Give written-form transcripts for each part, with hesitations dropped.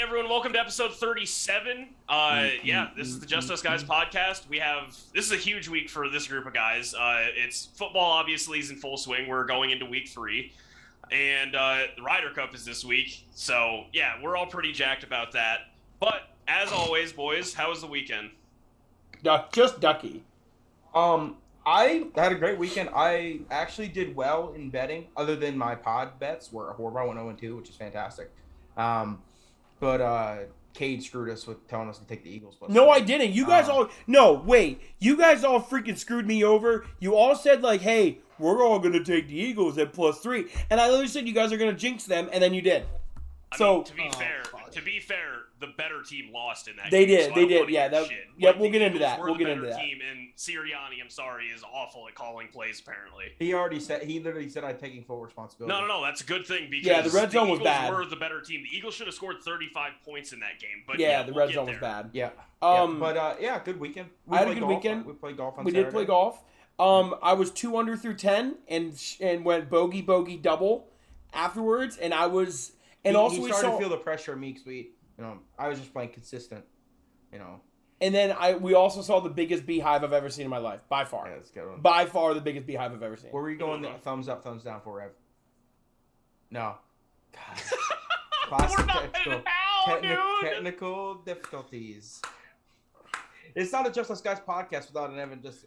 everyone, welcome to episode 37. This is the Just Us Guys podcast. This is a huge week for this group of guys. It's football, obviously, is in full swing. We're going into week 3. And the Ryder Cup is this week. So, yeah, we're all pretty jacked about that. But, as always, boys, how was the weekend? Just ducky. I had a great weekend. I actually did well in betting, other than my pod bets were horrible. I went 0-2, which is fantastic. But Cade screwed us with telling us to take the Eagles. No, I didn't. You guys all... No, wait. You guys all freaking screwed me over. You all said, like, hey, we're all going to take the Eagles at +3. And I literally said you guys are going to jinx them, and then you did. I mean, to be fair, the better team lost in that game. They did. Yeah, we'll get into that. We'll get into that. Team, and Sirianni, I'm sorry, is awful at calling plays, apparently. He literally said I'm taking full responsibility. No, that's a good thing because the red zone was bad. The Eagles were the better team. The Eagles should have scored 35 points in that game. But the red zone was bad. Yeah. Good weekend. I had a good weekend. We played golf on Saturday. We did play golf. I was 2 under through 10 and went bogey double afterwards, and I was... And also he started to feel the pressure of me because I was just playing consistent, And then we also saw the biggest beehive I've ever seen in my life, by far. Yeah, that's a good one. By far the biggest beehive I've ever seen. Where were you going? Thumbs up, thumbs down for Rev? No. God. Classic technical difficulties. It's not a Just Us Guys podcast without an Evan. It's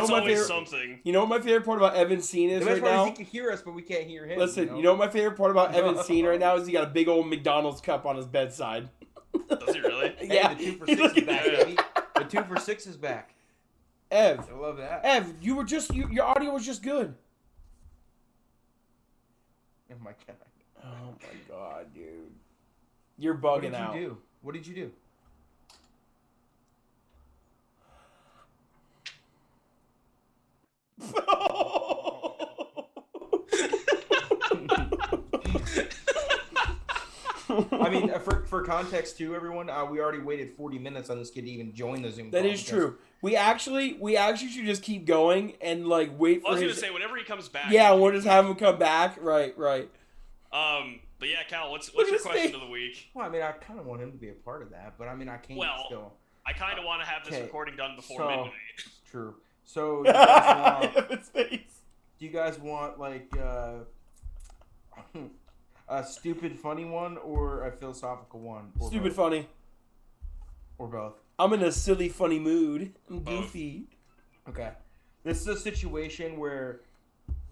always something. You know what my favorite part about Evan's scene is right now? He can hear us, but we can't hear him. Listen, you know what my favorite part about Evan's scene right now is he got a big old McDonald's cup on his bedside. Does he really? Yeah. Hey, the 2 for 6 is back, baby. The 2 for 6 is back. Ev. I love that. Ev, you were just your audio was just good. Oh my god. Oh my god, dude. You're bugging out. What did you do? I mean, for context too, everyone, we already waited 40 minutes on this kid to even join the Zoom call. That is true. We actually should just keep going and like wait for. I was gonna say whenever he comes back. Yeah, we'll just have him come back. Right. But yeah, Cal, what's your question of the week? Well, I mean, I kind of want him to be a part of that, but I mean, I can't still. I kind of want to have this recording done before midnight. True. So, do you guys want like a stupid funny one or a philosophical one? Stupid funny. Or both. I'm in a silly funny mood. I'm goofy. Okay. This is a situation where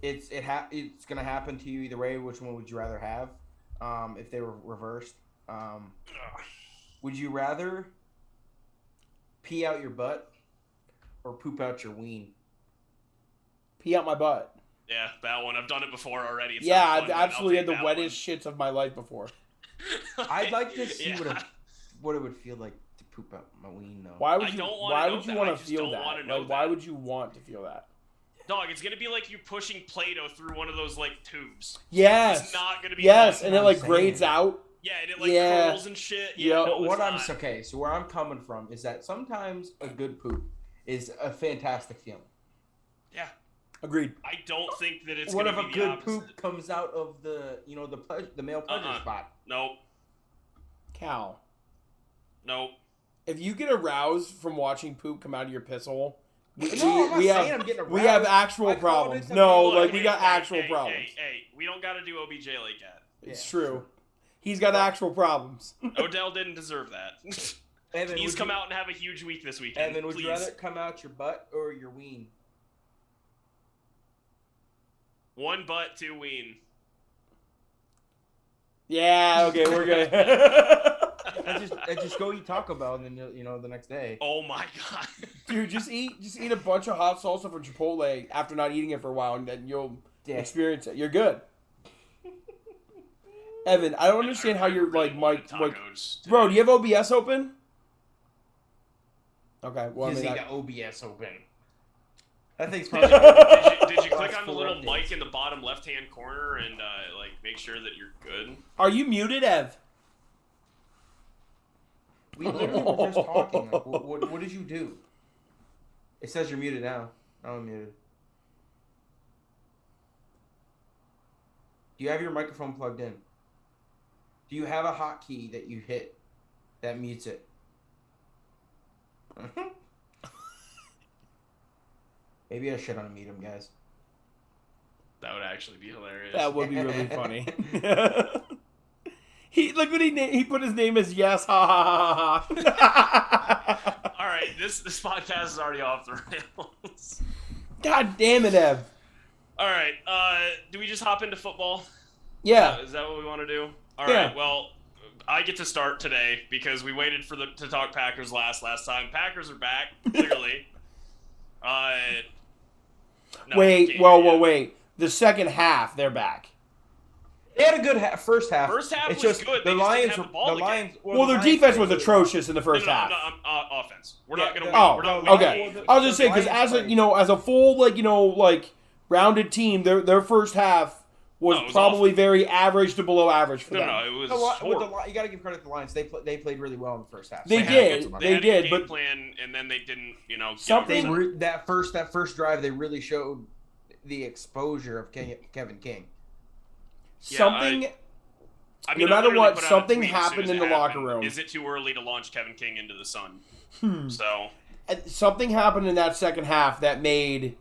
it's gonna happen to you either way. Which one would you rather have? If they were reversed, would you rather pee out your butt or poop out your ween? Pee out my butt. Yeah, that one. I've done it before already. I've absolutely had the wettest shits of my life before. I'd like to see what it would feel like to poop out my ween, though. Why would you want to feel that? Why would you want to feel that? Dog, it's gonna be like you pushing Play-Doh through one of those like tubes. Yes. It's not gonna be. Yes, and it like grades out. Yeah, and it like curls and shit. Yeah. No, so where I'm coming from is that sometimes a good poop is a fantastic feeling. Yeah. Agreed. I don't think that it's what gonna if be a the good poop comes out of the male pleasure spot? Nope. Cal. Nope. If you get aroused from watching poop come out of your piss hole, we have actual problems. No, we got actual problems. Hey, we don't gotta do OBJ like that. It's true. He's got actual problems. Odell didn't deserve that. Evan, He's come out and have a huge week this weekend. Evan, would you rather come out your butt or your ween? 1 butt, 2 ween. Yeah, okay, we're good. and just go eat Taco Bell and then the next day. Oh my god. Dude, just eat a bunch of hot salsa from Chipotle after not eating it for a while and then you'll experience it. You're good. Evan, I don't understand how you're like Mike. Bro, do you have OBS open? Okay, well, the OBS open. That thing's probably. did you click on the little mic in the bottom left-hand corner and make sure that you're good? Are you muted, Ev? We literally were just talking. Like, what did you do? It says you're muted now. I'm muted. Do you have your microphone plugged in? Do you have a hotkey that you hit that mutes it? Maybe I should unmute him, guys. That would actually be hilarious. That would be really funny. Look what he put his name as yes, ha ha ha ha. All right, this podcast is already off the rails. God damn it, Ev. All right, do we just hop into football? Yeah. Is that what we want to do? All Yeah. right, well, I get to start today because we waited to talk Packers last time. Packers are back, clearly. No, Wait. The second half, they're back. They had a good first half. First half it's was just good. The They just Lions. didn't have the ball The Lions. Well, the their Lions defense was played atrocious in the first No, half. offense. We're not going to win. Oh, We're not okay. winning. I was just saying because Lions as played. as a full rounded team, their first half was it was probably awful. very average to below average for them. No, it was with horrible. you got to give credit to the Lions. They played really well in the first half. They had a did. good- They had a did, good but- game plan, and then they didn't. Something- That first drive, they really showed the exposure of Kevin King. Something. I mean, No I matter literally what, put out a something tweet as soon happened as in it the locker happened. room. Is it too early to launch Kevin King into the sun? So Something happened in that second half that made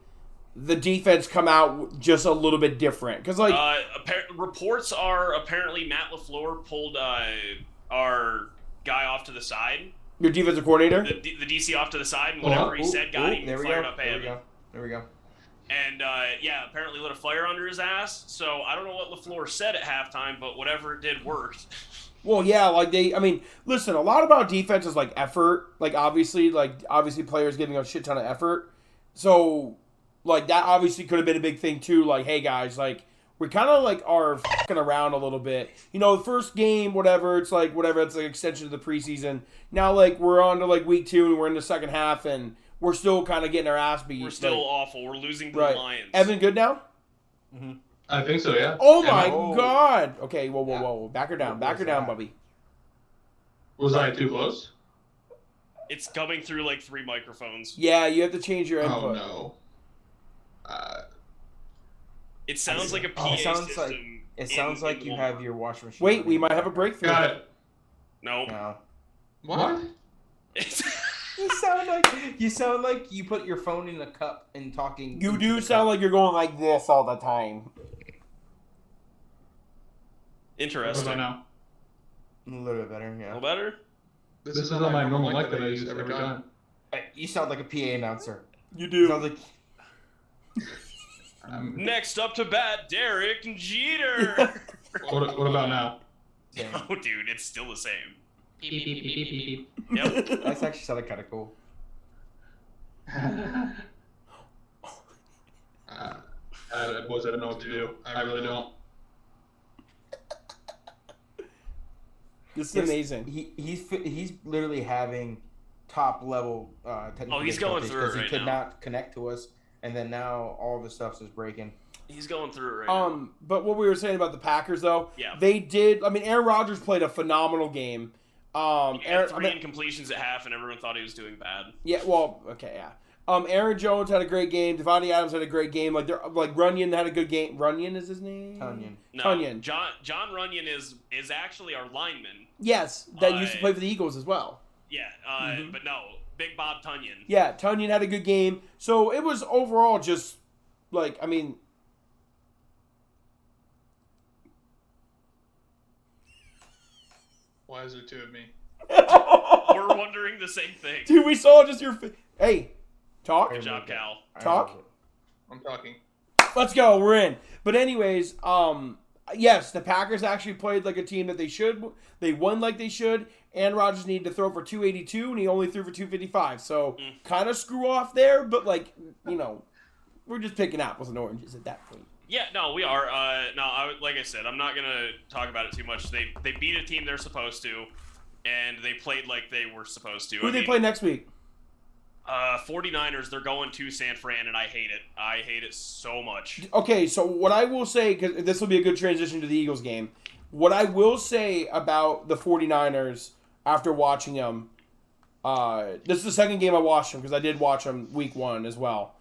the defense come out just a little bit different. Because reports are apparently Matt LaFleur pulled our guy off to the side, your defensive coordinator. the DC off to the side, and whatever he said got him there we fired go. up. There we go. And apparently lit a flare under his ass. So I don't know what LaFleur said at halftime, but whatever it did worked. Well, yeah, listen, a lot about defense is effort. Obviously players giving a shit ton of effort. So, that obviously could have been a big thing too. Hey guys, we kind of are fucking around a little bit. The first game, whatever, it's it's an extension of the preseason. Now, we're on to week 2 and we're in the second half and we're still kind of getting our ass beat. We're still awful. We're losing to right. the Lions. Evan, good now? Mm-hmm. I think so, yeah. Oh my Oh. God! Okay, whoa. Back her down, that? Bubby. Was I too close? It's coming through 3 microphones. Yeah, you have to change your Oh, input. no. It sounds like a PA It sounds system. It sounds in like the you Walmart. have your washing machine. Wait, we might have a breakthrough. Got it. No. No. What? You sound like you put your phone in a cup and talking. You into do the sound cup. like you're going like this all the time. What Interesting. about now? A little bit better, A yeah. little better? This is not my normal mic that I use every time. You sound like a PA announcer. You You do. sound like Next up to bat, Derek Jeter. What about now? Oh, dude, it's still the same. Beep, beep, beep, beep, beep, beep. Yep. that's actually sounded kind of cool. Boys, I don't know what to do. I really don't. This is amazing. He's literally having top level technical. Oh, he's going difficulties through it 'cause he right could now. not connect to us, and then now all the stuff's just breaking. He's going through it right now. But what we were saying about the Packers, though, Yeah. they did. I mean, Aaron Rodgers played a phenomenal game. He had Aaron, 3 incompletions at half, and everyone thought he was doing bad. yeah, well, okay, yeah. Aaron Jones had a great game. Devontae Adams had a great game. Runyon had a good game. Runyon is his name. Tunyon. No, Tunyon. John Runyon is actually our lineman. Yes, that used to play for the Eagles as well. Yeah, but no, Big Bob Tunyon. Yeah, Tunyon had a good game. So it was overall just I mean. Why is there 2 of me? We're wondering the same thing. Dude, we saw just your. Hey, talk. Good job, Cal. Talk? I'm talking. Let's go. We're in. But anyways, yes, the Packers actually played like a team that they should. They won like they should. And Rodgers needed to throw for 282, and he only threw for 255. So kind of screw off there, but we're just picking apples and oranges at that point. Yeah, no, we are. Like I said, I'm not gonna talk about it too much. They beat a team they're supposed to, and they played like they were supposed to. Who do they play next week? 49ers. They're going to San Fran, and I hate it. I hate it so much. Okay, so what I will say, because this will be a good transition to the Eagles game, what I will say about the 49ers after watching them, this is the second game I watched them, because I did watch them week 1 as well.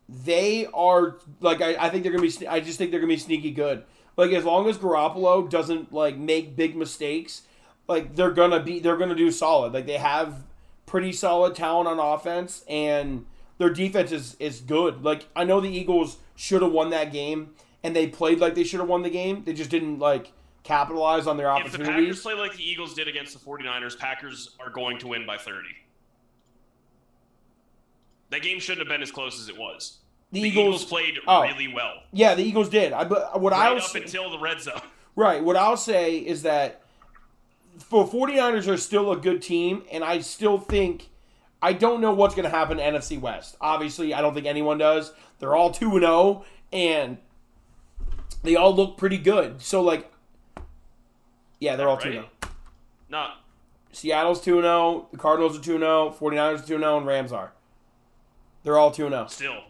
They are, I think they're going to be, I just think they're going to be sneaky good. Like, as long as Garoppolo doesn't, like, make big mistakes, like, they're gonna do solid. Like, they have pretty solid talent on offense, and their defense is good. Like, I know the Eagles should have won that game, and they played like they should have won the game. They just didn't, like, capitalize on their If the opportunities. Packers play like the Eagles did against the 49ers, Packers are going to win by 30. That game shouldn't have been as close as it was. The Eagles played really well. Yeah, the Eagles did. But what I was up until the red zone. Right. What I'll say is that for 49ers are still a good team, and I still think I don't know what's going to happen in NFC West. Obviously, I don't think anyone does. They're all 2-0, and they all look pretty good. So, like, yeah, they're all 2-0. No. Seattle's 2-0, the Cardinals are 2-0, 49ers are 2-0, and Rams are. They're all 2-0. Still.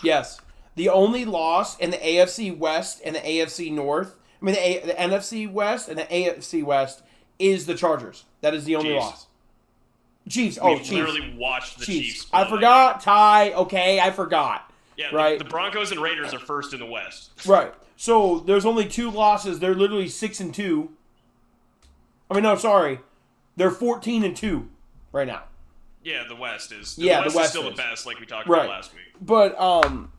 Yes. The only loss in the AFC West and the AFC North, I mean the NFC West and the AFC West is the Chargers. That is the only loss. Chiefs. Oh, Chiefs. Literally watched the Chiefs. I forgot, Ty. Okay, I forgot. Yeah, right. The Broncos and Raiders are first in the West. Right. So there's only 2 losses. They're literally 6-2. I mean, no, sorry. They're 14-2 right now. Yeah, the West is. The West is still the best, like we talked about last week. But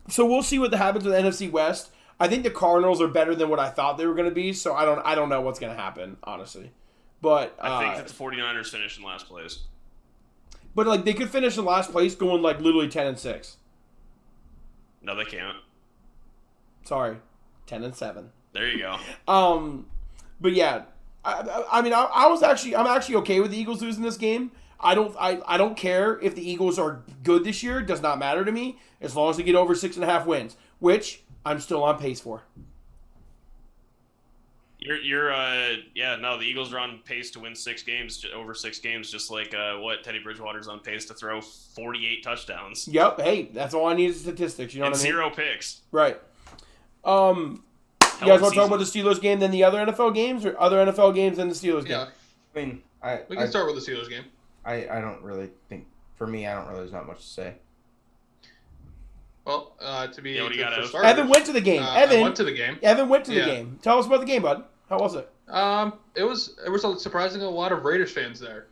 so we'll see what happens with the NFC West. I think the Cardinals are better than what I thought they were going to be. So I don't know what's going to happen, honestly. But I think that the 49ers finish in last place. But like they could finish in last place, going like literally 10-6. No, they can't. Sorry, 10-7. There you go. But yeah, I mean, I'm actually okay with the Eagles losing this game. I don't care if the Eagles are good this year. It does not matter to me as long as they get over 6.5 wins, which I'm still on pace for. The Eagles are on pace to win 6 games, over 6 games, just like Teddy Bridgewater's on pace to throw 48 touchdowns. Yep. Hey, that's all I need is statistics. You know what I mean? 0 picks. Right. You guys want to talk about the Steelers game, then the other NFL games, or other NFL games and the Steelers game? Yeah. I mean, we can start with the Steelers game. I don't really think, for me, there's not much to say. Well, starters, Evan went to the game. Evan went to the game. Evan went to the game. Tell us about the game, bud. How was it? It was surprisingly a lot of Raiders fans there.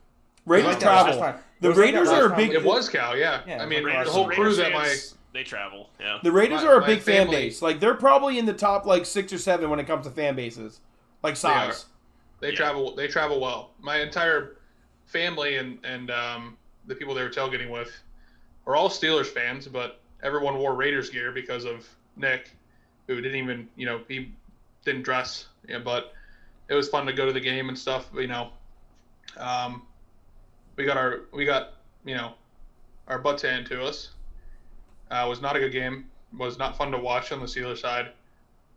Raiders travel. The Raiders are a big. It was Cal, yeah. I mean, the whole crew's at my. They travel, yeah. The Raiders are a big fan base. Like they're probably in the top 6 or 7 when it comes to fan bases, like size. They travel. They travel well. My entire family and the people they were tailgating with were all Steelers fans, but everyone wore Raiders gear because of Nick, who didn't even he didn't dress. Yeah, but it was fun to go to the game and stuff. We got our butts handed to us. Was not a good game. Was not fun to watch on the Steelers side.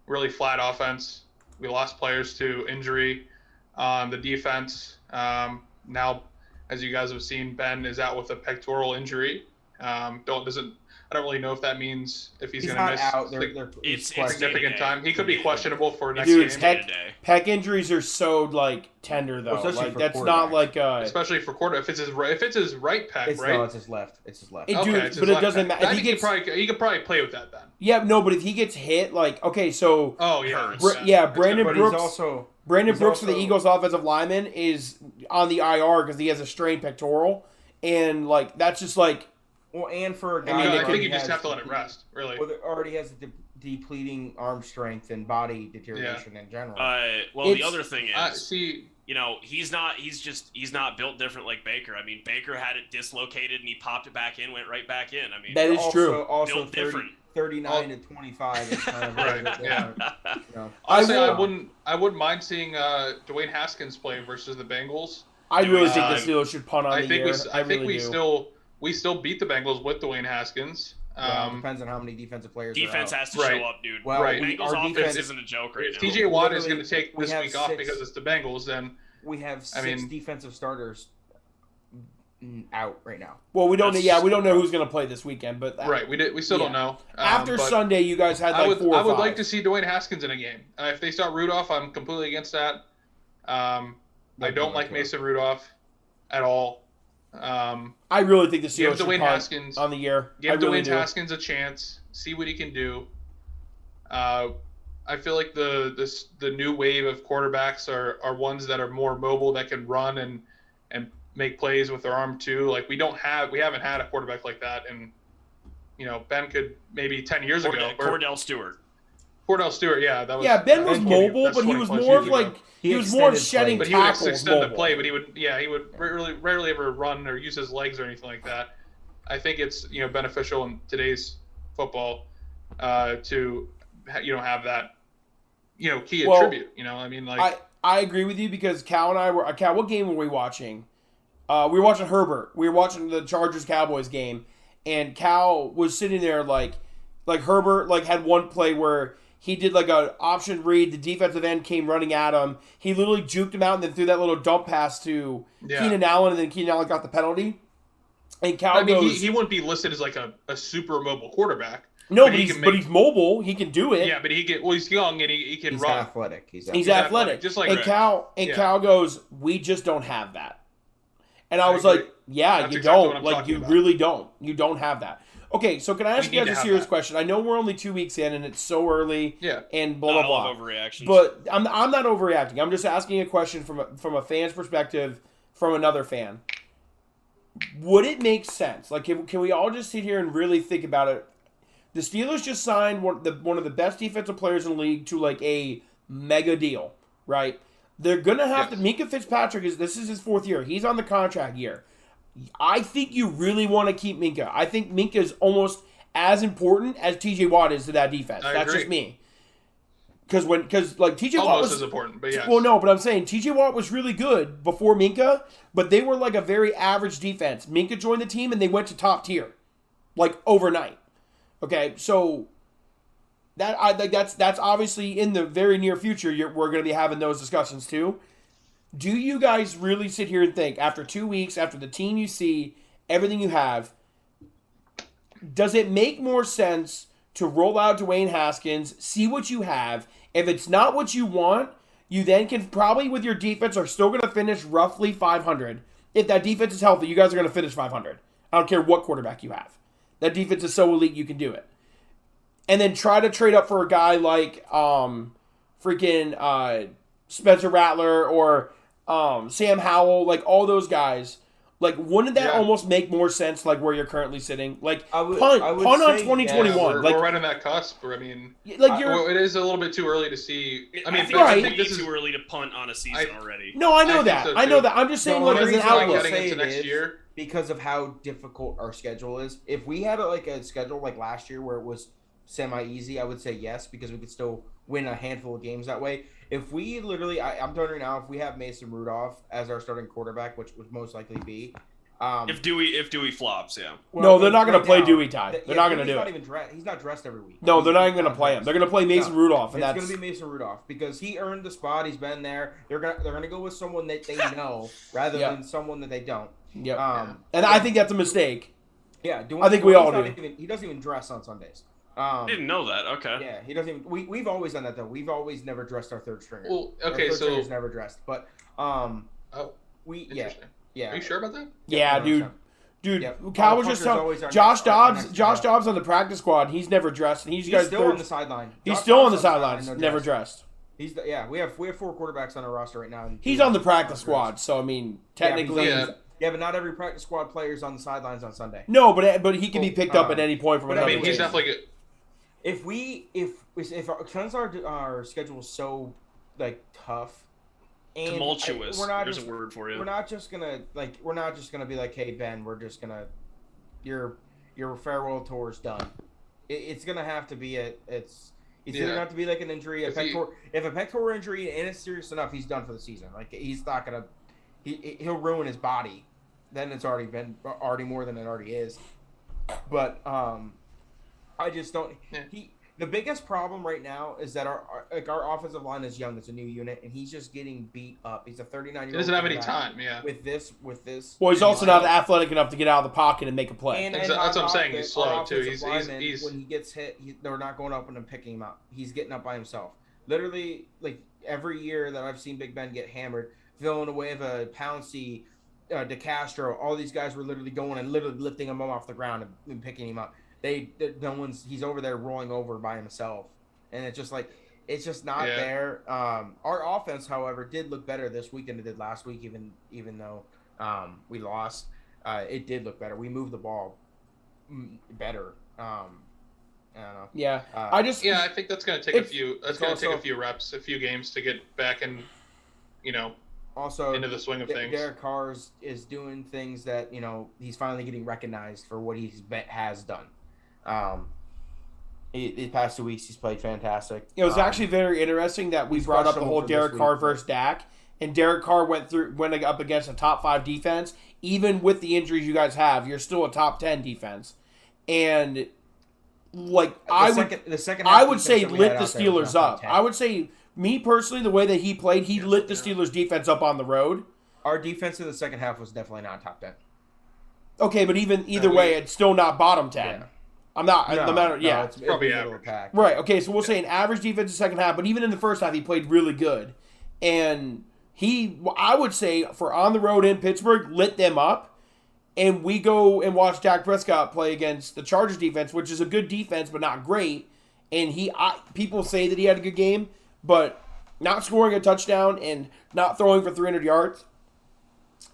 Really flat offense. We lost players to injury on the defense. Now, as you guys have seen, Ben is out with a pectoral injury. I don't really know if that means if he's going to miss out. It's significant time. He could be questionable for next game. Pec injuries are so tender though. Like that's not like especially for quarter. If it's his right pec, right? No, it's his left. It's his left. But it doesn't matter. He could probably play with that then. Yeah, no, but if he gets hit, so Brandon Brooks for the Eagles offensive lineman is on the IR because he has a strained pectoral, and that's just like. Well, and for a guy, I think you just have to let it rest, really. Well, already has depleting arm strength and body deterioration in general. The other thing is, he's not built different like Baker. I mean, Baker had it dislocated and he popped it back in, went right back in. I mean, that is true. Also, 39 to 25 is kind of right. Yeah. Honestly, I wouldn't mind seeing Dwayne Haskins play versus the Bengals. I really think the Steelers should punt on the year. I think we still beat the Bengals with Dwayne Haskins. Depends on how many defensive players. Defense has to show up, dude. Well, Bengals offense isn't a joke right now. TJ Watt is going to take this week off because it's the Bengals. Then we have 6 defensive starters out right now. Well, we don't know who's going to play this weekend, but we still don't know. After Sunday, you guys had 4 or 5. I would like to see Dwayne Haskins in a game. If they start Rudolph, I'm completely against that. I don't like Mason Rudolph at all. I really think the Steelers should punt Haskins on the year. Give Dwayne Haskins a chance. See what he can do. I I feel like the new wave of quarterbacks are ones that are more mobile, that can run and make plays with their arm too. Like we haven't had a quarterback like that, and Ben could maybe 10 years ago. Cordell Stewart. Cordell Stewart, yeah, that was. Yeah, Ben was mobile, but he was more of like he was more of shedding tackles. But he would extend the mobile. play, but he would rarely ever run or use his legs or anything like that. I think it's beneficial in today's football to have that key attribute. I mean, like I agree with you because Cal and I were Cal. What game were we watching? We were watching Herbert. We were watching the Chargers Cowboys game, and Cal was sitting there like Herbert had one play where he did like an option read. The defensive end came running at him. He literally juked him out and then threw that little dump pass to Keenan Allen, and then Keenan Allen got the penalty. And Cal goes, he wouldn't be listed as like a super mobile quarterback. No, but he's mobile. He can do it. Yeah, but he's young and he can he's run. Athletic. He's athletic. Just like Cal goes, we just don't have that. And I was agree. like, yeah, That's you exactly don't. what I'm Like, talking you about. really don't. You don't have that. Okay, so can I ask We you need guys a to have serious that. question? I know we're only 2 weeks in and it's so early. Yeah. And blah, blah, I blah. love overreactions. But I'm not overreacting. I'm just asking a question from a fan's perspective from another fan. Would it make sense? Like, can we all just sit here and really think about it? The Steelers just signed one of the best defensive players in the league to like a mega deal, right? They're gonna have to. Minkah Fitzpatrick this is his 4th year. He's on the contract year. I think you really want to keep Minkah. I think Minkah is almost as important as T.J. Watt is to that defense. That's agree. just me. Because T.J. Watt Almost was as important, but yes. Well, no, but I'm saying T.J. Watt was really good before Minkah, but they were like a very average defense. Minkah joined the team and they went to top tier, like overnight. Okay, so that's obviously in the very near future. We're going to be having those discussions too. Do you guys really sit here and think after 2 weeks, after the team you see, everything you have, does it make more sense to roll out Dwayne Haskins, see what you have? If it's not what you want, you then can probably with your defense are still going to finish roughly 500. If that defense is healthy, you guys are going to finish 500. I don't care what quarterback you have. That defense is so elite, you can do it. And then try to trade up for a guy like Spencer Rattler or Sam Howell, like all those guys. Like, wouldn't that almost make more sense, like where you're currently sitting? Like, punt on 2021. Yeah, we're right on that cusp. I mean, it is a little bit too early to see. I mean, I think this is too early to punt on a season already. No, I know that. So I know that. I'm just saying, like, as an outlook. Getting into next year. Because of how difficult our schedule is. If we had a schedule like last year where it was semi-easy, I would say yes, because we could still win a handful of games that way. If we literally, I'm telling you now, if we have Mason Rudolph as our starting quarterback, which would most likely be. If Dewey flops, yeah. Well, no, they're not going to play Dewey, Ty. They're not going to do it. He's not dressed every week. No, they're not even going to play him. They're going to play Mason Rudolph, and it's going to be Mason Rudolph because he earned the spot. He's been there. They're going to go with someone that they know rather than someone that they don't. Yep. And I think that's a mistake. Yeah, I think we all do. He doesn't even dress on Sundays. I didn't know that. Okay. Yeah, he doesn't even. We've always done that though. We've always never dressed our third stringer. Well, okay, our third so stringer's never dressed, but interesting. Yeah. Are you sure about that? Yeah, 100%. Dude, Cal was just telling Josh Dobbs on the practice squad. He's never dressed, and he's still on the sideline. He's still on the sidelines, never dressed. We have 4 quarterbacks on our roster right now. He's on the practice squad, so I mean, technically, yeah, but not every practice squad player is on the sidelines on Sunday. No, but he can be picked up at any point from another. I mean, he's definitely good. If our schedule is so like tough. And tumultuous. There's a word for you. We're not just gonna be like, hey Ben, we're just gonna your farewell tour is done. It's gonna have to be it's gonna have to be like an injury, if a pectoral injury and it's serious enough, he's done for the season. Like he's not gonna he'll ruin his body. Then it's already more than it already is. But I just don't. The biggest problem right now is that our offensive line is young. It's a new unit, and he's just getting beat up. He's a 39-year-old. He doesn't have any time. Yeah. With this. Well, he's also not athletic enough to get out of the pocket and make a play. And that's what I'm saying. He's slow too. He's when he gets hit, they're not going up and picking him up. He's getting up by himself. Literally, like every year that I've seen Big Ben get hammered, Villanueva, Pouncey, DeCastro, all these guys were literally going and literally lifting him off the ground and picking him up. He's over there rolling over by himself, and it's just like It's just not there. Our offense, however, did look better this week than it did last week, even though we lost. It did look better. We moved the ball better. I don't know. Yeah, I think that's going to take a few. That's going to take a few reps, a few games to get back in. Also into the swing of things. Derek Carr is doing things that he's finally getting recognized for what has done. The past 2 weeks he's played fantastic. It was actually very interesting that we brought up the whole Derek Carr versus Dak, and Derek Carr went up against a top 5 defense. Even with the injuries you guys have, you're still a top 10 defense, and I would say lit the Steelers up. I would say, me personally, the way that he played, he lit the Steelers defense up on the road. Our defense in the second half was definitely not top 10. Okay, but either way, it's still not bottom 10. Yeah. I'm not. No matter. Yeah, it's probably average. Right. Okay. So we'll say an average defense in the second half, but even in the first half, he played really good, and I would say, for on the road in Pittsburgh, lit them up. And we go and watch Dak Prescott play against the Chargers defense, which is a good defense, but not great. And people say that he had a good game, but not scoring a touchdown and not throwing for 300 yards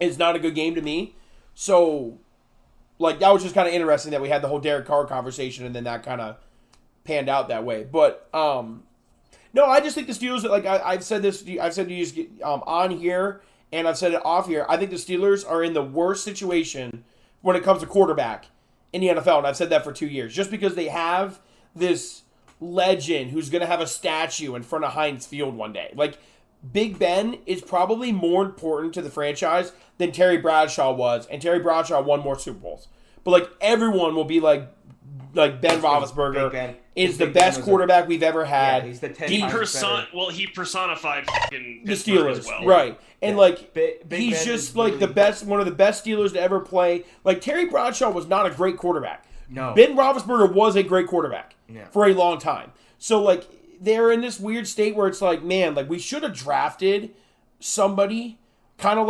is not a good game to me. So, that was just kind of interesting that we had the whole Derek Carr conversation, and then that kind of panned out that way. But, no, I just think the Steelers, I've said to you on here, and I've said it off here, I think the Steelers are in the worst situation when it comes to quarterback in the NFL, and I've said that for 2 years. Just because they have this legend who's going to have a statue in front of Heinz Field one day. Big Ben is probably more important to the franchise than Terry Bradshaw was, and Terry Bradshaw won more Super Bowls. But, everyone will be Ben Roethlisberger is the best quarterback we've ever had. Yeah, he's the 10 he personified fucking the Steelers, as well. Right? And Big he's Ben just really the best, one of the best Steelers to ever play. Terry Bradshaw was not a great quarterback. No, Ben Roethlisberger was a great quarterback for a long time. So they're in this weird state where it's we should have drafted somebody. Kind of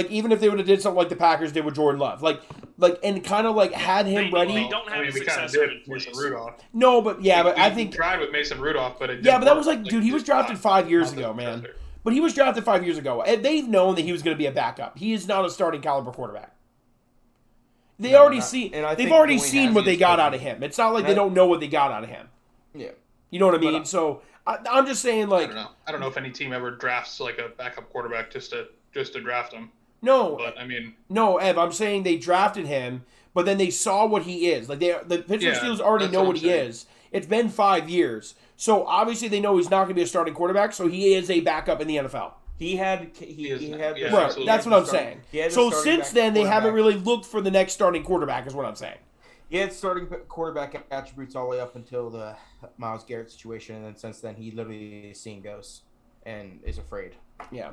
even if they would have did something like the Packers did with Jordan Love, and kind of had him ready. They don't have a successor in place. Mason Rudolph. No, but I think tried with Mason Rudolph, but but that was dude, he was drafted 5 years ago, man. But he was drafted 5 years ago, and they've known that he was going to be a backup. He is not a starting caliber quarterback. They've already seen what they got out of him. It's not like they don't know what they got out of him. Yeah, you know what I mean. So I'm just saying, I don't know if any team ever drafts a backup quarterback just to draft him. No, but no, Ev. I'm saying they drafted him, but then they saw what he is. The Pittsburgh Steelers already know what he is. It's been 5 years, so obviously they know he's not going to be a starting quarterback. So he is a backup in the NFL. He had. Right. That's what I'm saying. So since then, they haven't really looked for the next starting quarterback. Is what I'm saying. He had starting quarterback attributes all the way up until the Myles Garrett situation, and then since then he literally is seeing ghosts and is afraid. Yeah.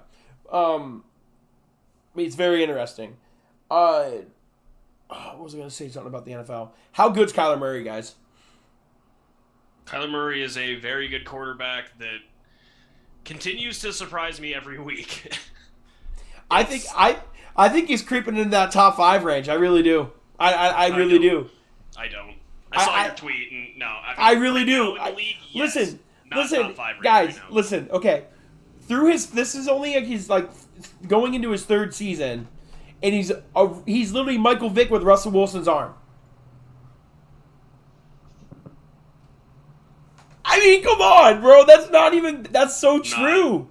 It's very interesting. What was I going to say? Something about the NFL. How good's Kyler Murray, guys? Kyler Murray is a very good quarterback that continues to surprise me every week. I think he's creeping into that top 5 range. I really do. I really do. I don't. I saw your tweet, and no. I really do. Listen, listen, top 5 guys. Right now. Listen, okay. This is only he's going into his 3rd season, and he's literally Michael Vick with Russell Wilson's arm. I mean, come on, bro. That's so true.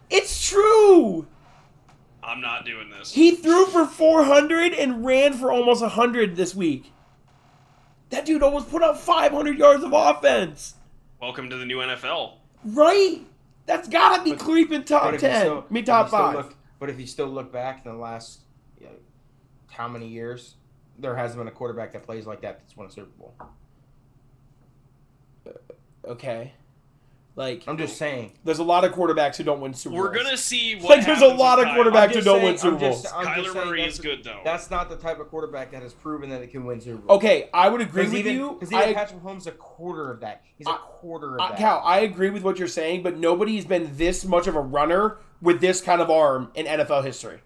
It's true. I'm not doing this. He threw for 400 and ran for almost 100 this week. That dude almost put up 500 yards of offense. Welcome to the new NFL. Right? That's got to be creeping top 10. Top 5. But if you still look back in the last how many years, there hasn't been a quarterback that plays like that's won a Super Bowl. Okay. I'm just saying. There's a lot of quarterbacks who don't win Super Bowls. We're going to see what there's a lot of quarterbacks who don't win Super Bowls. Kyler Murray is good, though. That's not the type of quarterback that has proven that it can win Super Bowls. Okay, I would agree with you. Because even Patrick Mahomes is a quarter of that. He's a quarter of that. Cal, I agree with what you're saying, but nobody's been this much of a runner with this kind of arm in NFL history.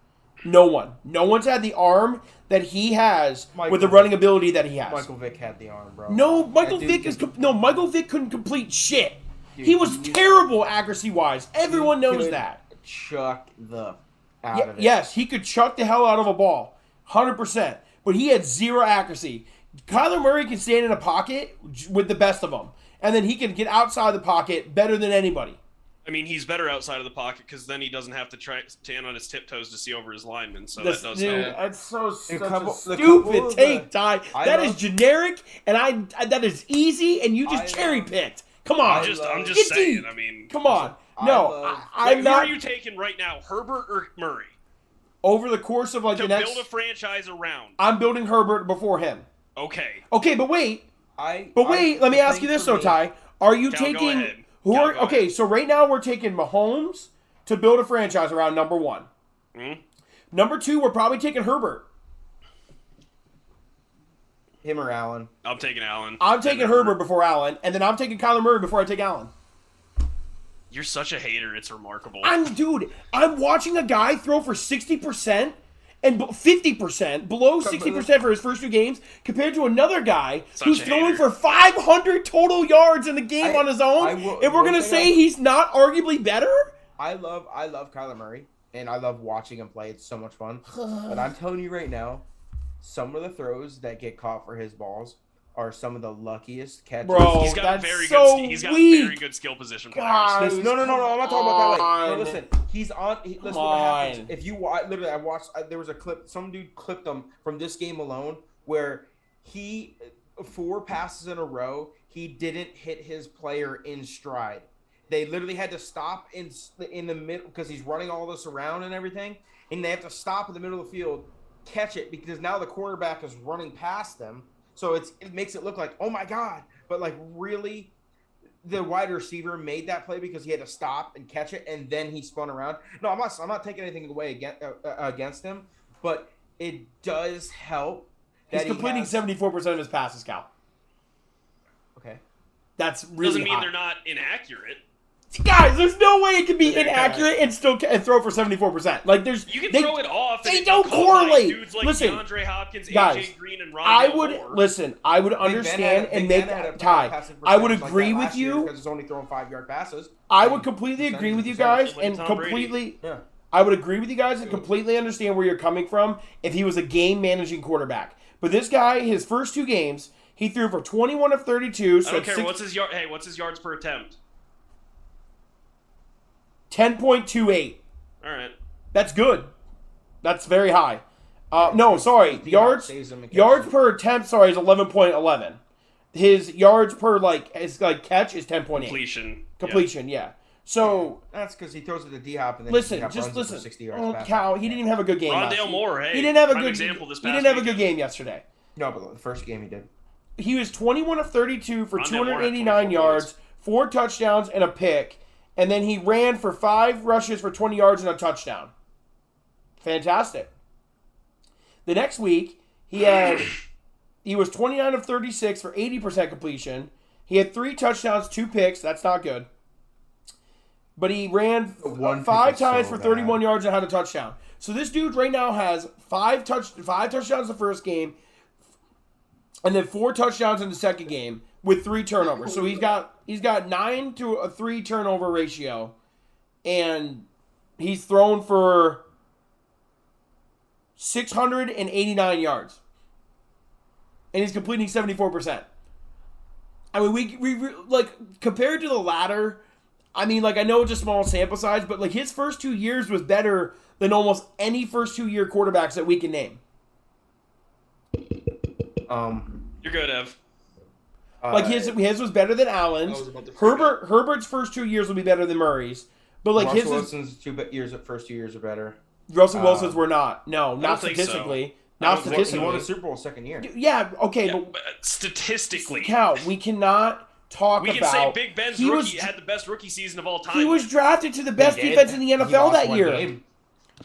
No one. No one's had the arm that he has with the running ability that he has. Michael Vick had the arm, bro. No, Michael Vick couldn't complete shit. He was terrible accuracy-wise. Everyone knows that. Chuck the out of it. Yes, he could chuck the hell out of a ball, 100%. But he had zero accuracy. Kyler Murray can stand in a pocket with the best of them, and then he can get outside the pocket better than anybody. I mean, he's better outside of the pocket because then he doesn't have to try stand on his tiptoes to see over his linemen. So that does help. That's so such couple- a the stupid couple of take, the- Ty. I That love- is generic, and I that is easy, and you just I cherry love- picked. Come on, I'm Get just saying. deep. I mean, come on. I No, love- I'm who not are you taking right now, Herbert or Murray, over the course of like to the next. build a franchise around? I'm building Herbert before him. Okay. Okay, but wait. Let me the ask you thing this for though, me- Ty. Are you Cal, go taking ahead. who Cal, are go okay? ahead. So right now we're taking Mahomes to build a franchise around number one. Mhm. Number two, we're probably taking Herbert. Him or Allen. I'm taking Allen. I'm taking Herbert before Allen, and then I'm taking Kyler Murray before I take Allen. You're such a hater. It's remarkable. I'm watching a guy throw for 60% and 50%, below 60% for his first two games, compared to another guy Such who's a throwing hater. for 500 total yards in the game on his own, and we're gonna say he's not arguably better? I love Kyler Murray, and I love watching him play. It's so much fun. But I'm telling you right now, some of the throws that get caught for his balls are some of the luckiest catches. Bro, he's got that's very so good. He's got weak. very good skill position players. God. Listen, no, I'm not talking about that way. No, on. listen, he's on. Listen, Come what happens? on. If you literally, I watched. There was a clip. Some dude clipped him from this game alone, where he 4 passes in a row. He didn't hit his player in stride. They literally had to stop in the middle because he's running all this around and everything, and they have to stop in the middle of the field, catch it because now the quarterback is running past them. So it makes it look like, oh my God, but like really, the wide receiver made that play because he had to stop and catch it, and then he spun around. No, I'm not taking anything away against him, but it does help. He's completing 74% of his passes, Cal. Okay. That's really Doesn't mean high. they're not inaccurate. Guys, there's no way it can be inaccurate and still throw for 74%. Like You can throw it off. They and don't call correlate. Dudes like Listen, DeAndre Hopkins, guys, AJ Green, and I Rondale would Moore. I would understand and make Ty. I would agree with you because he's only throwing 5-yard passes. I would completely agree with you guys Like and Tom Brady. completely. Yeah. I would agree with you guys and completely understand where you're coming from if he was a game managing quarterback. But this guy, his first 2 games, he threw for 21 of 32. So I don't care. six- What's his yard? Hey, what's his yards per attempt? 10.28. All right. That's good. That's very high. No, sorry. Yards per attempt, sorry, is 11.11. His yards per catch is 10.8. Completion, yeah. So that's because he throws it to D-Hop and then listen, D-Hop just runs it for listen. 60 yards Oh, past Cal, it. he didn't even have a good game. Rondale Moore, hey, he didn't have a prime good example this He past didn't have a good weekend. game yesterday. No, but the first game he did. He was 21 of 32 for Rondale Moore had 289 24 yards, points. 4 touchdowns, and a pick. And then he ran for 5 rushes for 20 yards and a touchdown. Fantastic. The next week, he was 29 of 36 for 80% completion. He had 3 touchdowns, 2 picks. That's not good. But he ran 5 times for 31 yards and had a touchdown. So this dude right now has 5 touchdowns the first game, and then 4 touchdowns in the second game with 3 turnovers. So he's got 9 to a 3 turnover ratio, and he's thrown for 689 yards, and he's completing 74%. I mean, we like compared to the latter. I mean, like I know it's a small sample size, but like his first 2 years was better than almost any first 2-year quarterbacks that we can name. You're good, Ev. Like his was better than Allen's. Herbert's first 2 years will be better than Murray's, but like Russell Wilson's first 2 years are better. Russell Wilson's were not. No, don't not think statistically. so. Not He statistically. won a Super Bowl second year. Yeah, okay, Yeah, but but statistically, Cal, we cannot talk we can about. say Big Ben's he rookie was- had the best rookie season of all time. He was drafted to the best He did. defense in the He NFL lost that one year. game.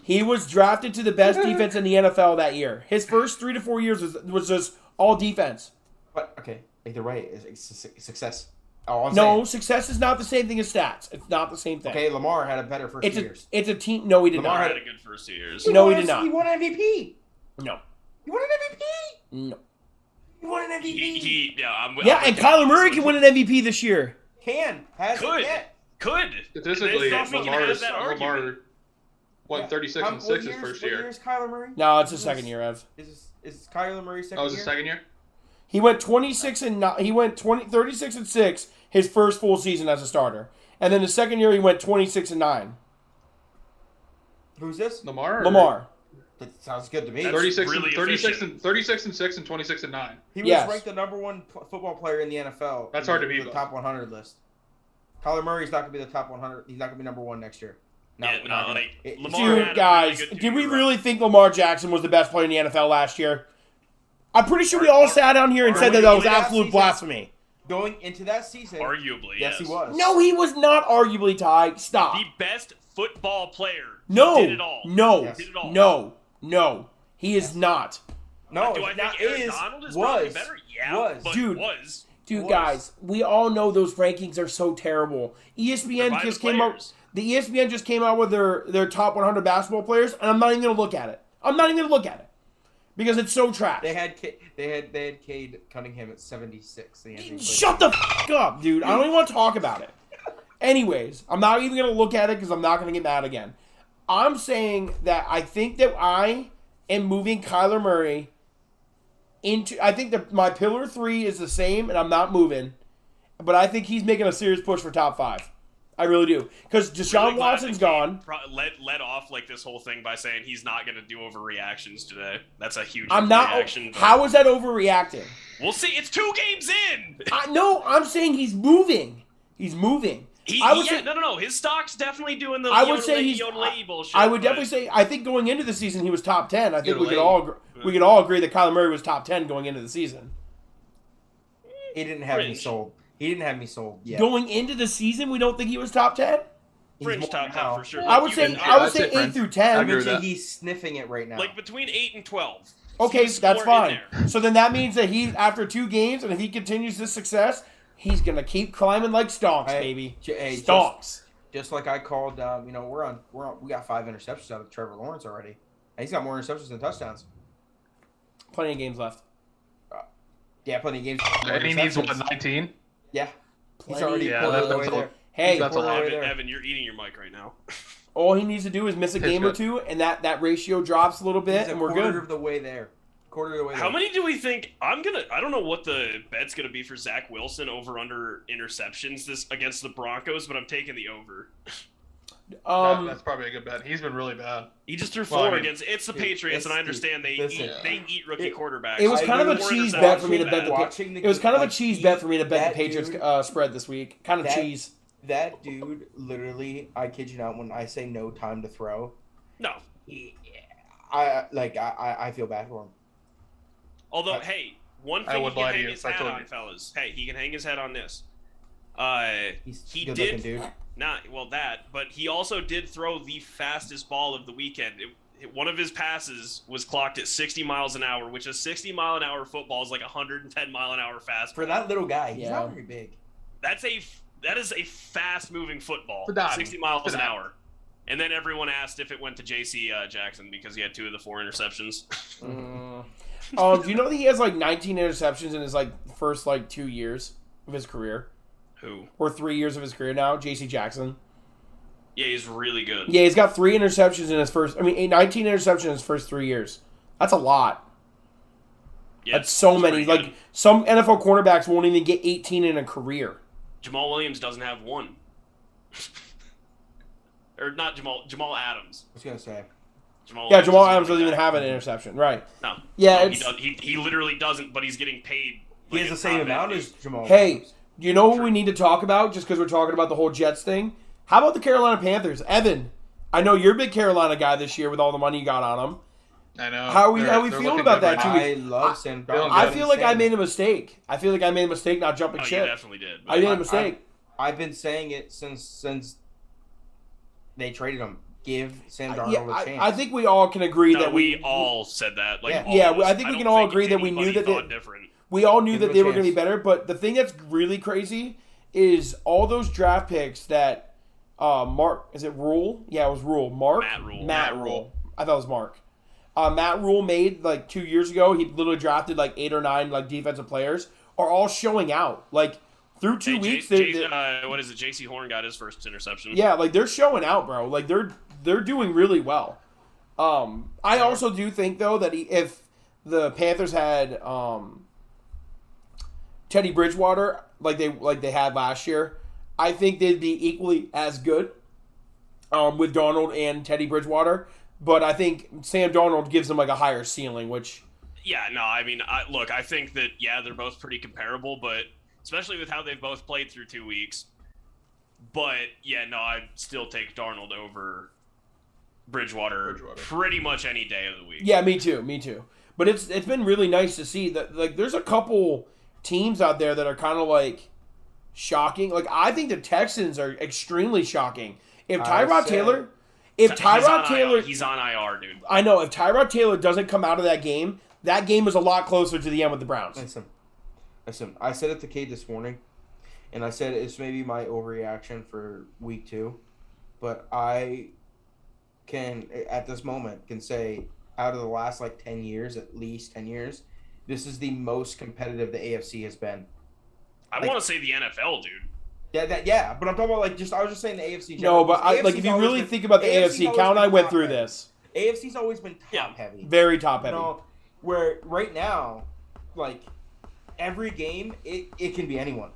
He was drafted to the best defense in the NFL that year. His first 3 to 4 years was just all defense. But okay, either way, it's success. All I'm No, saying. success is not the same thing as stats. It's not the same thing. Okay, Lamar had a better first It's 2 a years. it's a team. No, he did Lamar not. had a good first 2 years. No, he did not. He won MVP. No, He won an MVP. no. He won an MVP. Yeah, I'm Yeah, with and you. Kyler Murray can win an MVP this year. Could. yet. Statistically, It's not making Lamar that argument. went 36 and 6 his first What year. year is Kyler Murray? No, it's his second year, Ev. Is Kyler Murray's second Oh, was year? his second year? He went 36 and 6 his first full season as a starter. And then his second year he went 26 and 9. Who's this? Lamar? Lamar. That sounds good to me. That's 36 really and 36 efficient. and 36 and 6 and 26 and 9. He was Yes. ranked the number one football player in the NFL. That's in hard to beat, The though. top 100 list. Kyler Murray's not going to be the top 100. He's not going to be number one next year. Lamar had Dude, a guys, really good did we 2-year really think Lamar Jackson was the best player in the NFL last year? I'm pretty sure we all sat down here and said that was absolute blasphemy. Going into that season, Arguably, yes, he was. No, he was not arguably, Ty. Stop. The best football player. No. He did it all. No. Yes. Did it all. No. He is not. No, Do I it's think not Aaron is, Donald is probably was. better? Yeah, Was. but Dude. was. Dude, Was. guys, we all know those rankings are so terrible. ESPN They're by just the came out. players. The ESPN just came out with their top 100 basketball players, and I'm not even gonna look at it. Because it's so trash. They had Cade Cunningham at 76. Shut the f*** up, dude. I don't even want to talk about it. Anyways, I'm not even gonna look at it because I'm not gonna get mad again. I'm saying that I think that I am moving Kyler Murray into. I think that my pillar 3 is the same, and I'm not moving. But I think he's making a serious push for top 5. I really do. Because Deshaun Really glad Watson's that gone. Kane led off like this whole thing by saying he's not going to do overreactions today. That's a huge I'm not. overreaction. but How is that overreacting? We'll see. It's 2 games in. No, I'm saying he's moving. He's moving. No. His stock's definitely doing the. I would say he's. Yodelay bullshit. I would but- definitely say. I think going into the season he was top 10. I think we could Yodelay. all agree that Kyler Murray was top 10 going into the season. He didn't have me Fringe. sold. He didn't have me sold yet. Going into the season, we don't think he was top 10. He's Fringe more top now. 10 for sure. I would You say can- That's it, 8 Brent. through I 10. agree would with say that. he's sniffing it right now. like between 8 and 12. Okay, He's that's somewhere in fine. there. So then that means that he, after 2 games, and if he continues this success, he's gonna keep climbing like stonks, Hey, baby. hey, Stonks. just like I called, we got 5 interceptions out of Trevor Lawrence already. And he's got more interceptions than touchdowns. Plenty of games left. Yeah, plenty of games. And he needs, what, interceptions. 19? Yeah, he's Plenty. already Yeah, quarter of the that's way a- there. Hey, That's a lot. Quarter of the way there. Evan, you're eating your mic right now. all he needs to do is miss a Pitch game or it. 2, and that ratio drops a little bit, He's a and we're quarter good. of the way there. Quarter of the way there. How many do we think? I don't know what the bet's gonna be for Zach Wilson over under interceptions this against the Broncos, but I'm taking the over. That's probably a good bet. He's been really bad. He just threw Well, 4 I mean, against. It's the dude, Patriots, and I this- understand they listen, eat rookie quarterbacks. It was I kind of a literally cheese watched bet for me to that. bet the. Watching the It was kind of a like, cheese he- bet for me to bet that the Patriots dude- spread this week. Kind of that- cheese. That dude, literally, I kid you not, when I say no time to throw, No. I feel bad for him. Although, I- hey, one I thing he would can lie to hang you his if I hat told on, you. fellas. Hey, he can hang his hat on this. He's He a good did. looking dude. But he also did throw the fastest ball of the weekend. One of his passes was clocked at 60 miles an hour, which a 60-mile-an-hour football is like 110-mile-an-hour fastball. For that little guy, he's Yeah. not very big. That is a fast-moving football, It's a dime. 60 miles It's an a dime. hour. And then everyone asked if it went to J.C. Jackson because he had 2 of the 4 interceptions. Do you know that he has like 19 interceptions in his like first like 2 years of his career, Who? or 3 years of his career now? J.C. Jackson. Yeah, he's really good. Yeah, he's got 3 interceptions in his first. 19 interceptions in his first 3 years. That's a lot. Yeah, That's so he's many. pretty Like good. some NFL cornerbacks won't even get 18 in a career. Jamal Williams doesn't have 1. Or not Jamal Adams. I was gonna say. Jamal doesn't Adams have doesn't even that. have an interception, right? No. Yeah, No, it's- he literally doesn't, but he's getting paid. He has the same amount as Jamal. Hey, Williams. do you know who we need to talk about? Just because we're talking about the whole Jets thing. How about the Carolina Panthers, Evan? I know you're a big Carolina guy this year with all the money you got on them. I know. How are we They're feeling looking about good that, right too? now. I love Sam Darnold. I feel like I made a mistake. I feel like I made a mistake not jumping Oh, you ship. definitely did. I made a mistake. I've been saying it since they traded him. Give Sam Darnold Yeah, a chance. I think we all can agree No, that we all said that. Like, Yeah. all Yeah, of us. I think we don't can all agree that we knew anybody that they- thought different. we all knew Give that him a they were going to be chance. better. But the thing that's really crazy is all those draft picks that Mark, is it Rule? Yeah, it was Rule. Mark? Matt Rule. Matt Rule. I thought it was Mark. Matt Rule made like 2 years ago. He literally drafted like 8 or 9 like defensive players are all showing out. Like through 2 weeks, what is it? J.C. Horn got his first interception. Yeah, like they're showing out, bro. Like they're doing really well. I also do think though that if the Panthers had Teddy Bridgewater like they had last year, I think they'd be equally as good with Darnold and Teddy Bridgewater. But I think Sam Darnold gives them like a higher ceiling, which. Yeah, no, I mean, I think that they're both pretty comparable, but especially with how they've both played through 2 weeks. But yeah, no, I'd still take Darnold over Bridgewater pretty much any day of the week. Yeah, me too. But it's been really nice to see that like there's a couple teams out there that are kind of like shocking. Like I think the Texans are extremely shocking. If Tyrod Taylor, he's on IR, dude. I know if Tyrod Taylor doesn't come out of that game is a lot closer to the end with the Browns. Listen. I said it to Kate this morning, and I said it's maybe my overreaction for week 2, but I can at this moment can say out of the last like 10 years, at least 10 years, this is the most competitive the AFC has been. I want to say the NFL, dude. Yeah, but I'm talking about like I was just saying the AFC. No, but like if you really think about the AFC, Cal and I went through this. AFC's always been top heavy. Very top heavy. Where right now, like every game, it can be anyone.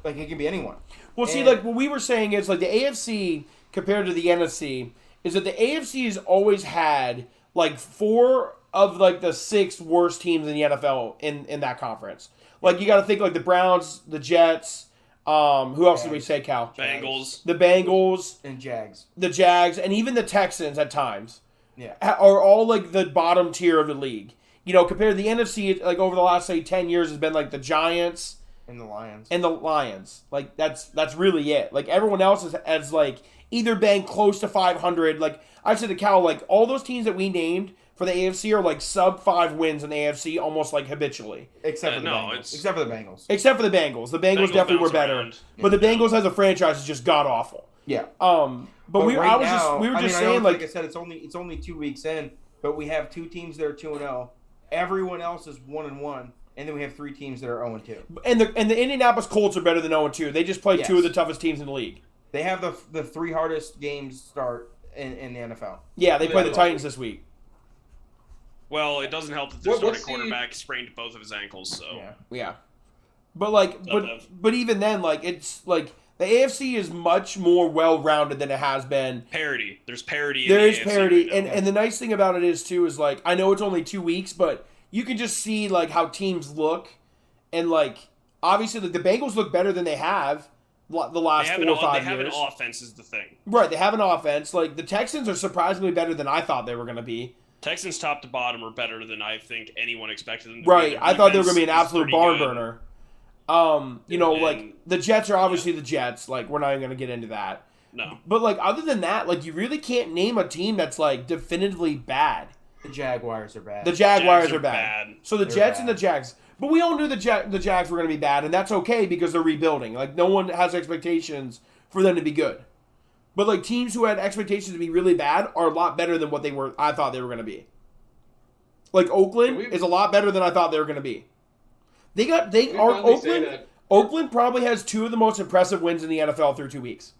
Like it can be anyone. Well, see, like what we were saying is like the AFC compared to the NFC is that the AFC has always had like 4 of like the 6 worst teams in the NFL in that conference. Like you got to think like the Browns, the Jets. Who else did we say, Cal? Bengals. The Bengals. And Jags. The Jags, and even the Texans at times. Yeah. Are all like the bottom tier of the league. You know, compared to the NFC, like over the last, say, 10 years has been like the Giants. And the Lions. Like, that's really it. Like, everyone else has like, either been close to 500. Like, I said to Cal, like, all those teams that we named for the AFC are like sub 5 wins in the AFC almost like habitually. Except for the Bengals. Except for the Bengals. Except for the Bengals. The Bengals definitely were better. Around. But the Bengals as a franchise is just god awful. Yeah. But we were just saying like I said, it's only 2 weeks in, but we have 2 teams that are 2-0. Everyone else is 1-1, and then we have 3 teams that are 0-2. And the Indianapolis Colts are better than 0-2. They just played 2 of the toughest teams in the league. They have the 3 hardest games start in the NFL. Yeah, they play the Titans this week. Well, it doesn't help that their starting quarterback sprained both of his ankles, so. Yeah. But like but even then, like it's like the AFC is much more well-rounded than it has been. Parity. There's parity. There is parity, and the nice thing about it is like I know it's only 2 weeks, but you can just see like how teams look, and like obviously like the Bengals look better than they have the last 4 or 5 years. They have an offense is the thing. Right, they have an offense. Like the Texans are surprisingly better than I thought they were going to be. Texans top to bottom are better than I think anyone expected them to be. Right, I thought they were going to be an absolute barn burner. Like the Jets are obviously the Jets. Like we're not even going to get into that. No. But like other than that, like you really can't name a team that's like definitively bad. The Jaguars are bad. The Jaguars are bad. So the Jets and the Jags. But we all knew the Jags were going to be bad, and that's okay because they're rebuilding. Like no one has expectations for them to be good. But like teams who had expectations to be really bad are a lot better than what I thought they were going to be. Like Oakland is a lot better than I thought they were going to be. Oakland probably has 2 of the most impressive wins in the NFL through 2 weeks.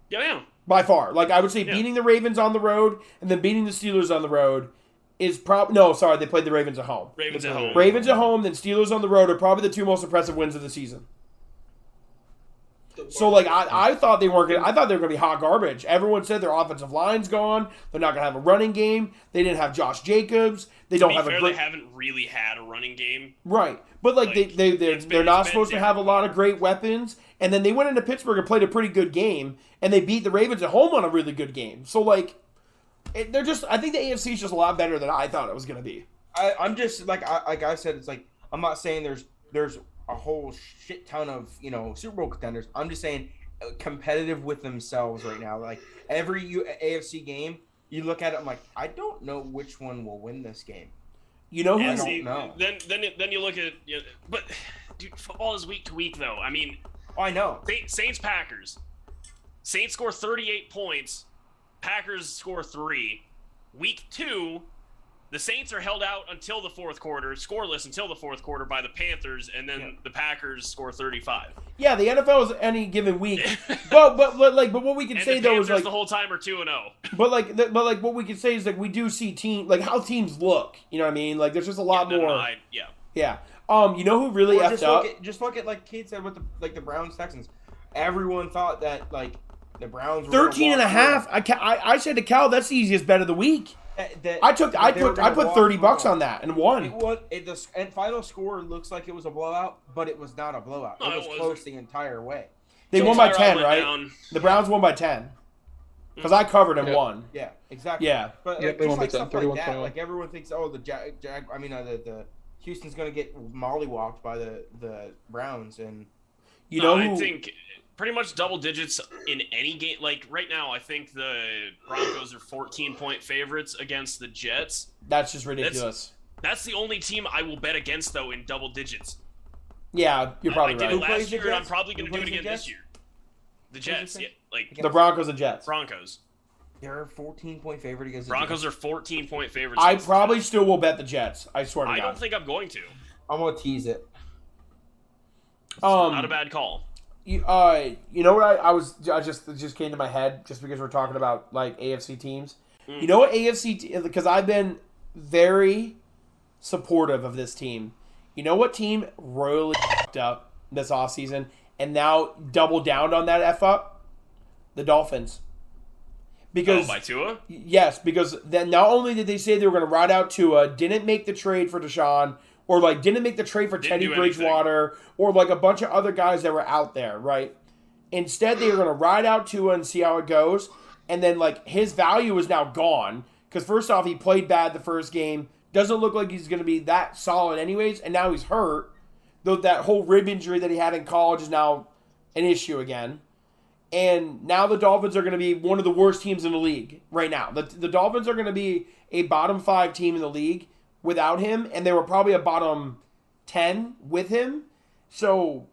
Yeah. By far. Like I would say beating the Ravens on the road and then beating the Steelers on the road is probably they played the Ravens at home. Ravens at home, then Steelers on the road are probably the 2 most impressive wins of the season. So like I thought they weren't gonna. I thought they were gonna be hot garbage. Everyone said their offensive line's gone. They're not gonna have a running game. They didn't have Josh Jacobs. They don't have they haven't really had a running game. Right, but like they're not supposed to have a lot of great weapons. And then they went into Pittsburgh and played a pretty good game, and they beat the Ravens at home on a really good game. So like, they're just. I think the AFC is just a lot better than I thought it was gonna be. I'm just like I said. It's like I'm not saying there's a whole shit ton of Super Bowl contenders. I'm just saying competitive with themselves right now. Like every AFC game, you look at it, I'm like, I don't know which one will win this game. You know who? Yeah, I don't know. Then you look at but dude, football is week to week though. I mean, I know. Saints Packers. Saints score 38 points. Packers score 3. Week 2, The Saints are held out until the fourth quarter, scoreless until the fourth quarter by the Panthers, and then the Packers score 35. Yeah, the NFL is any given week, but what we can And say the though Panthers is like the whole time are 2-0. But what we can say is like we do see how teams look. You know what I mean? Like there's just a lot more. Yeah. You know who really effed up? Just look at like Kate said with the Browns Texans. Everyone thought that like the Browns were 13 and a half. I said to Cal, that's the easiest bet of the week. I put $30 on that and won. The final score looks like it was a blowout, but it was not a blowout. No, it was close the entire way. They won by 10, right? The Browns won by 10 because I covered and won. Yeah, exactly. Yeah, but they won by 10, stuff like that, like everyone thinks, oh, the Houston's gonna get mollywopped by the Browns, and I think pretty much double digits in any game. Like right now, I think the Broncos are 14-point favorites against the Jets. That's just ridiculous. That's the only team I will bet against though in double digits. Yeah, you're probably right. I did it last year, and I'm probably going to do it again this year. The Jets, the Broncos and Jets. Broncos. They're a 14-point favorite against the Broncos Jets. are 14-point favorites. I probably still will bet the Jets. I swear to God. I don't think I'm going to. I'm gonna tease it. Not a bad call. You know what I just came to my head just because we're talking about like AFC teams. You know what because I've been very supportive of this team. You know what team royally fucked up this offseason and now doubled down on that F up? The Dolphins. Because by Tua? Yes, because then not only did they say they were going to ride out Tua, didn't make the trade for Deshaun, or like didn't make the trade for Teddy Bridgewater, or like a bunch of other guys that were out there, right? Instead, they were going to ride out Tua and see how it goes, and then like his value is now gone because first off, he played bad the first game, doesn't look like he's going to be that solid anyways, and now he's hurt. Though that whole rib injury that he had in college is now an issue again. And now the Dolphins are going to be one of the worst teams in the league right now. The Dolphins are going to be a bottom 5 team in the league without him, and they were probably a bottom 10 with him. So,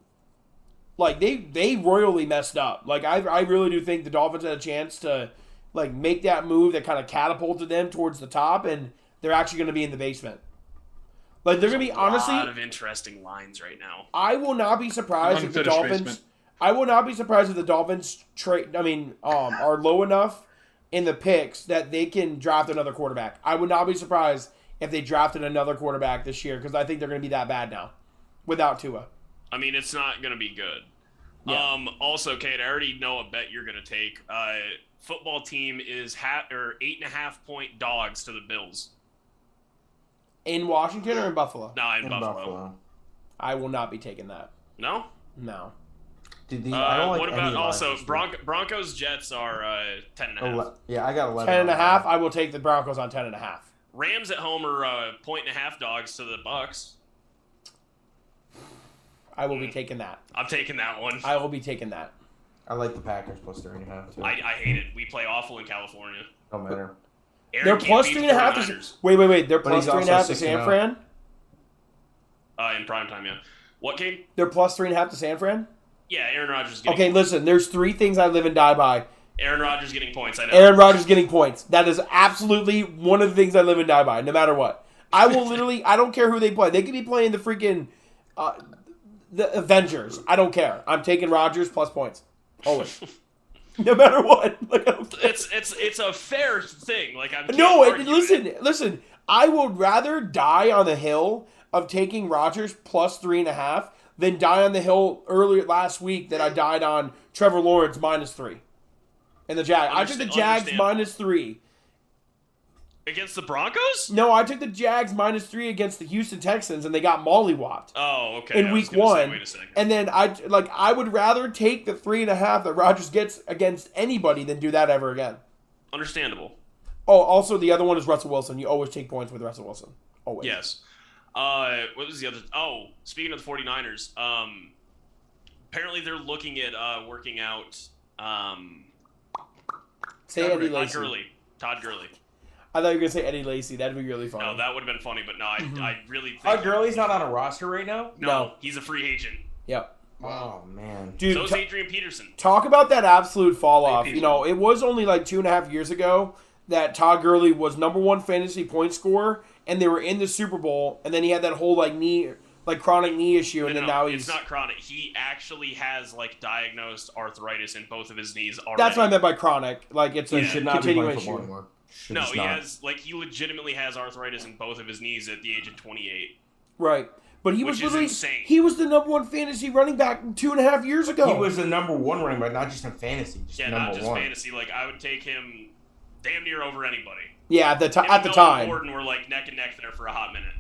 like, they royally messed up. Like, I really do think the Dolphins had a chance to, like, make that move that kind of catapulted them towards the top, and they're actually going to be in the basement. Like, they're going to be, honestly... a lot of interesting lines right now. I will not be surprised if the Dolphins... Basement. I will not be surprised if the Dolphins are low enough in the picks that they can draft another quarterback. I would not be surprised if they drafted another quarterback this year because I think they're going to be that bad now without Tua. I mean, it's not going to be good. Yeah. Also, Kate, I already know a bet you're going to take. Football team is 8.5-point dogs to the Bills. In Washington or in Buffalo? No, in Buffalo. I will not be taking that. No? No. Dude, I don't like what about any also Broncos Jets are 10.5. Yeah, I got 11. 10.5. I will take the Broncos on 10.5. Rams at home are 1.5 dogs to the Bucks. I will be taking that. I'm taking that one. I will be taking that. I like the Packers plus 3.5 too. I hate it. We play awful in California. Don't matter. They're plus 3.5. Wait. They're plus 3.5 to San Fran. In prime time, yeah. What, Kate? They're plus 3.5 to San Fran. Yeah, Aaron Rodgers getting points. Listen, there's 3 things I live and die by. Aaron Rodgers getting points, I know. Aaron Rodgers getting points. That is absolutely one of the things I live and die by, no matter what. I will literally, I don't care who they play. They could be playing the freaking, the Avengers. I don't care. I'm taking Rodgers plus points. Always. No matter what. Like, I don't care. It's a fair thing. Like, listen. I would rather die on the hill of taking Rodgers plus 3.5 than die on the hill earlier last week that I died on Trevor Lawrence minus 3. And the Jags. I took the Jags minus 3. Against the Broncos? No, I took the Jags minus 3 against the Houston Texans, and they got mollywopped. Oh, okay. In week 1. And then I would rather take the 3.5 that Rodgers gets against anybody than do that ever again. Understandable. Oh, also the other one is Russell Wilson. You always take points with Russell Wilson. Always. Yes. What was the other? Oh, speaking of the 49ers, apparently they're looking at working out. Say Eddie Lacy. Todd Gurley. I thought you were gonna say Eddie Lacy. That'd be really funny. No, that would have been funny, but no, I really think. Todd Gurley's not on a roster right now. No, he's a free agent. Yep. Oh man, dude. So's Adrian Peterson. Talk about that absolute fall off. You know, it was only like 2.5 years ago that Todd Gurley was #1 fantasy point scorer, and they were in the Super Bowl, and then he had that whole chronic knee issue, and then now he's... It's not chronic. He actually has diagnosed arthritis in both of his knees already. That's what I meant by chronic. It's a should not be continuing playing football issue. anymore. No, he has he legitimately has arthritis in both of his knees at the age of 28. Right. But he was Which is literally insane. he was the #1 fantasy running back 2.5 years ago. He was the #1 running back, not just in fantasy. Not just fantasy. I would take him damn near over anybody. Yeah, at the Melvin time. Gordon were neck and neck there for a hot minute.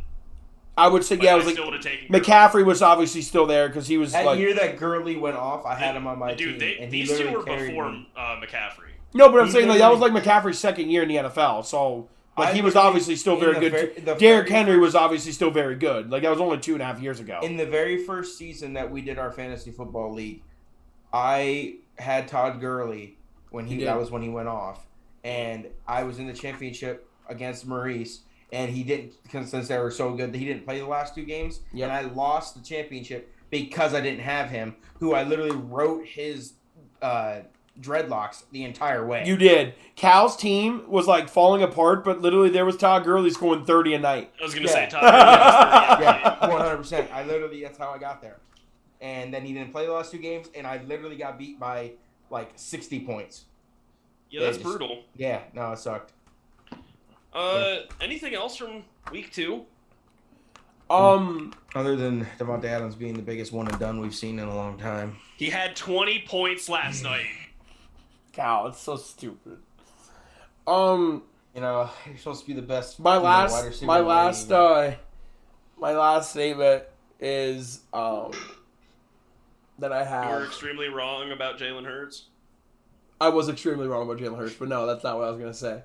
I would say, it was still would've taken McCaffrey was obviously still there because he was that year that Gurley went off. I had him on my team. These two were before McCaffrey. No, but I'm saying that was McCaffrey's second year in the NFL, so he was obviously still very good. Derrick Henry was obviously still very good. That was only 2.5 years ago. In the very first season that we did our fantasy football league, I had Todd Gurley that was when he went off, and I was in the championship against Maurice. And he didn't, since they were so good, he didn't play the last 2 games. Yep. And I lost the championship because I didn't have him, who I literally wrote his dreadlocks the entire way. You did. Cal's team was falling apart, but literally there was Todd Gurley scoring 30 a night. I was going to say Todd Gurley was 30 a night. 100%. I literally, that's how I got there. And then he didn't play the last 2 games, and I literally got beat by 60 points. Yeah, that's brutal. Yeah, no, it sucked. Anything else from week 2? Other than Devontae Adams being the biggest one and done we've seen in a long time. He had 20 points last night. Cal, it's so stupid. You're supposed to be the best. My last statement is that I have. You were extremely wrong about Jalen Hurts. I was extremely wrong about Jalen Hurts, but no, that's not what I was gonna say.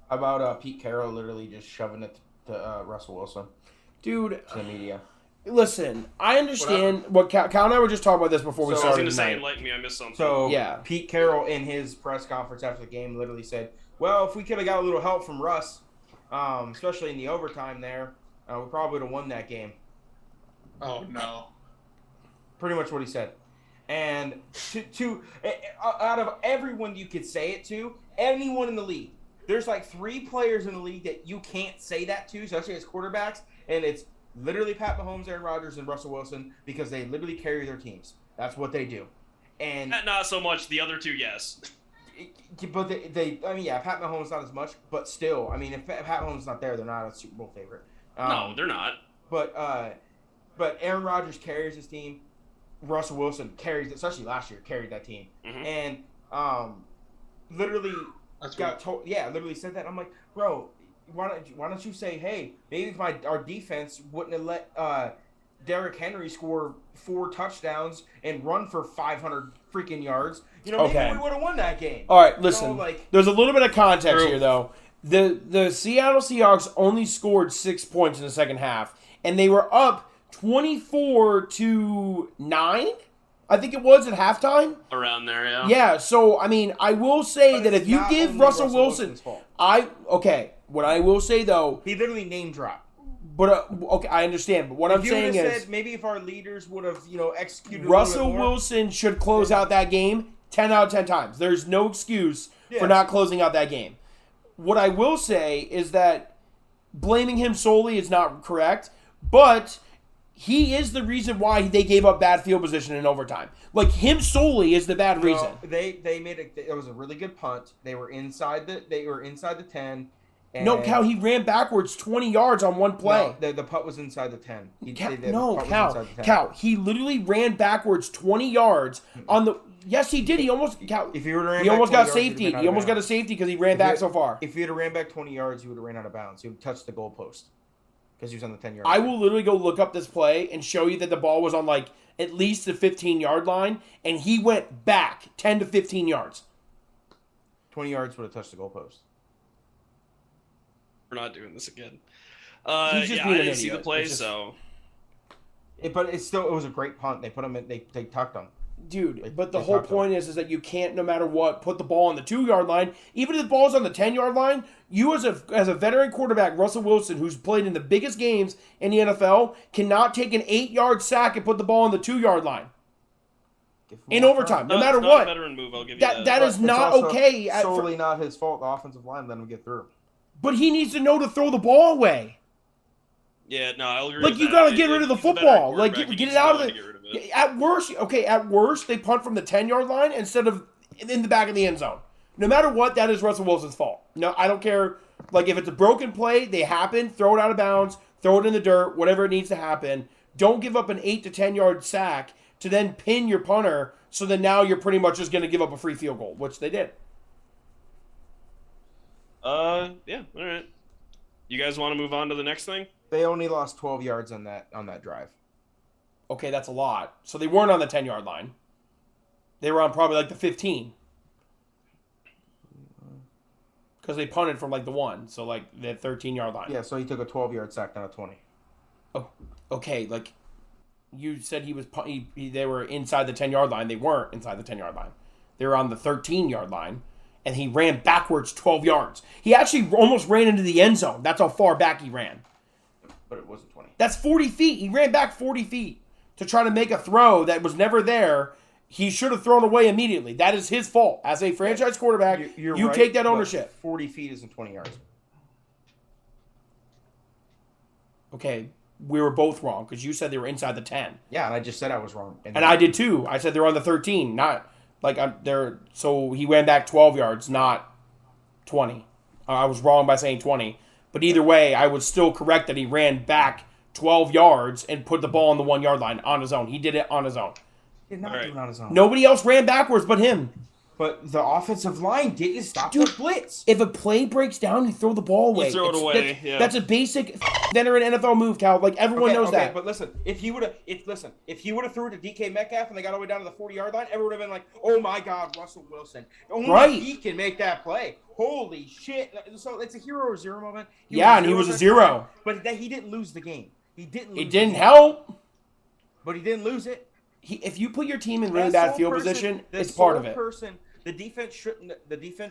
About Pete Carroll literally just shoving it to Russell Wilson. Dude. To the media. Listen, I understand what Cal and I were just talking about this before we started. I was going to say, enlighten me, I missed something. So, yeah. Pete Carroll in his press conference after the game literally said, well, if we could have got a little help from Russ, especially in the overtime there, we probably would have won that game. Oh, no. Pretty much what he said. And out of everyone you could say it to, anyone in the league, there's 3 players in the league that you can't say that to, especially as quarterbacks, and it's literally Pat Mahomes, Aaron Rodgers, and Russell Wilson because they literally carry their teams. That's what they do. And not so much. The other 2, yes. But Pat Mahomes not as much, but still, if Pat Mahomes is not there, they're not a Super Bowl favorite. No, they're not. But Aaron Rodgers carries his team. Russell Wilson carries, especially last year, carried that team. Mm-hmm. And literally literally said that. I'm like, bro, why don't you say, hey, maybe if our defense wouldn't have let Derrick Henry score 4 touchdowns and run for 500 freaking yards, maybe we would have won that game. All right, listen. There's a little bit of context here, though. The Seattle Seahawks only scored 6 points in the second half, and they were up 24-9. I think it was at halftime. Around there, yeah. Yeah, so, I will say that if you give Russell Wilson... what I will say, though... He literally name dropped. But, I understand. But what I'm saying is... maybe if our leaders would have, executed Russell Wilson should close out that game 10 out of 10 times. There's no excuse for not closing out that game. What I will say is that blaming him solely is not correct, but... he is the reason why they gave up bad field position in overtime. Him solely is the bad reason. They made it was a really good punt. They were inside the 10. And no, Cal, he ran backwards 20 yards on one play. No, the punt was inside the 10. Cal, he literally ran backwards 20 yards on the... Yes, he did. He almost... Cal, if he would have he almost got safety. He almost got a safety because he ran back so far. If he had ran back 20 yards, he would have ran out of bounds. He would have touched the goalpost. Because he was on the 10-yard line. I will literally go look up this play and show you that the ball was on at least the 15-yard line, and he went back 10 to 15 yards. 20 yards would have touched the goalpost. We're not doing this again. He's just I didn't see the play, so. But it was a great punt. They put him in. They tucked him. Dude, but the whole point is that you can't, no matter what, put the ball on the 2-yard line. Even if the ball's on the 10-yard line, you as a veteran quarterback, Russell Wilson, who's played in the biggest games in the NFL, cannot take an 8-yard sack and put the ball on the 2-yard line. in overtime, no matter it's not what. a veteran move, I'll give you That that. is not okay. Solely not his fault. The offensive line let him get through. But he needs to know to throw the ball away. Yeah, I'll agree. Like, with you that. got to get rid of the He's a veteran football. Like, quarterback. get He it out of needs to the. know when to get rid of it. At worst, they punt from the 10-yard line instead of in the back of the end zone. No matter what, that is Russell Wilson's fault. No, I don't care. Like, if it's a broken play, they happen. Throw it out of bounds. Throw it in the dirt. Whatever it needs to happen. Don't give up an 8 to 10-yard sack to then pin your punter. So then now you're pretty much just going to give up a free field goal, which they did. Yeah, all right. You guys want to move on to the next thing? They only lost 12 yards on that drive. Okay, that's a lot. So they weren't on the 10-yard line. They were on probably like the 15. Because they punted from like the 1. So like the 13-yard line. Yeah, so he took a 12-yard sack, not a 20. Oh, okay, like you said they were inside the 10-yard line. They weren't inside the 10-yard line. They were on the 13-yard line. And he ran backwards 12 yards. He actually almost ran into the end zone. That's how far back he ran. But it wasn't 20. That's 40 feet. He ran back 40 feet to try to make a throw that was never there. He should have thrown away immediately. That is his fault. As a franchise quarterback, You're you right, take that but ownership. 40 feet isn't 20 yards. Okay, we were both wrong because you said they were inside the 10. Yeah, and I just said I was wrong. And I did too. I said they were on the 13, not like they're. So he ran back 12 yards, not 20. I was wrong by saying 20. But either way, I was still correct that he ran back 12 yards and put the ball on the 1-yard line on his own. He did it on his own. He did not do it on his own. Nobody else ran backwards but him. But the offensive line didn't stop the blitz. If a play breaks down, you throw the ball away. You throw it away. That's a basic veteran NFL move, Cal. Like everyone knows that. But listen, if he would have threw it to DK Metcalf and they got all the way down to the 40-yard line, everyone would have been like, "Oh my God, Russell Wilson! Only he can make that play. Holy shit!" So it's a hero or zero moment. He was a zero. But he didn't lose the game. It didn't help. But he didn't lose it. If you put your team in really bad field position, it's part of it. The defense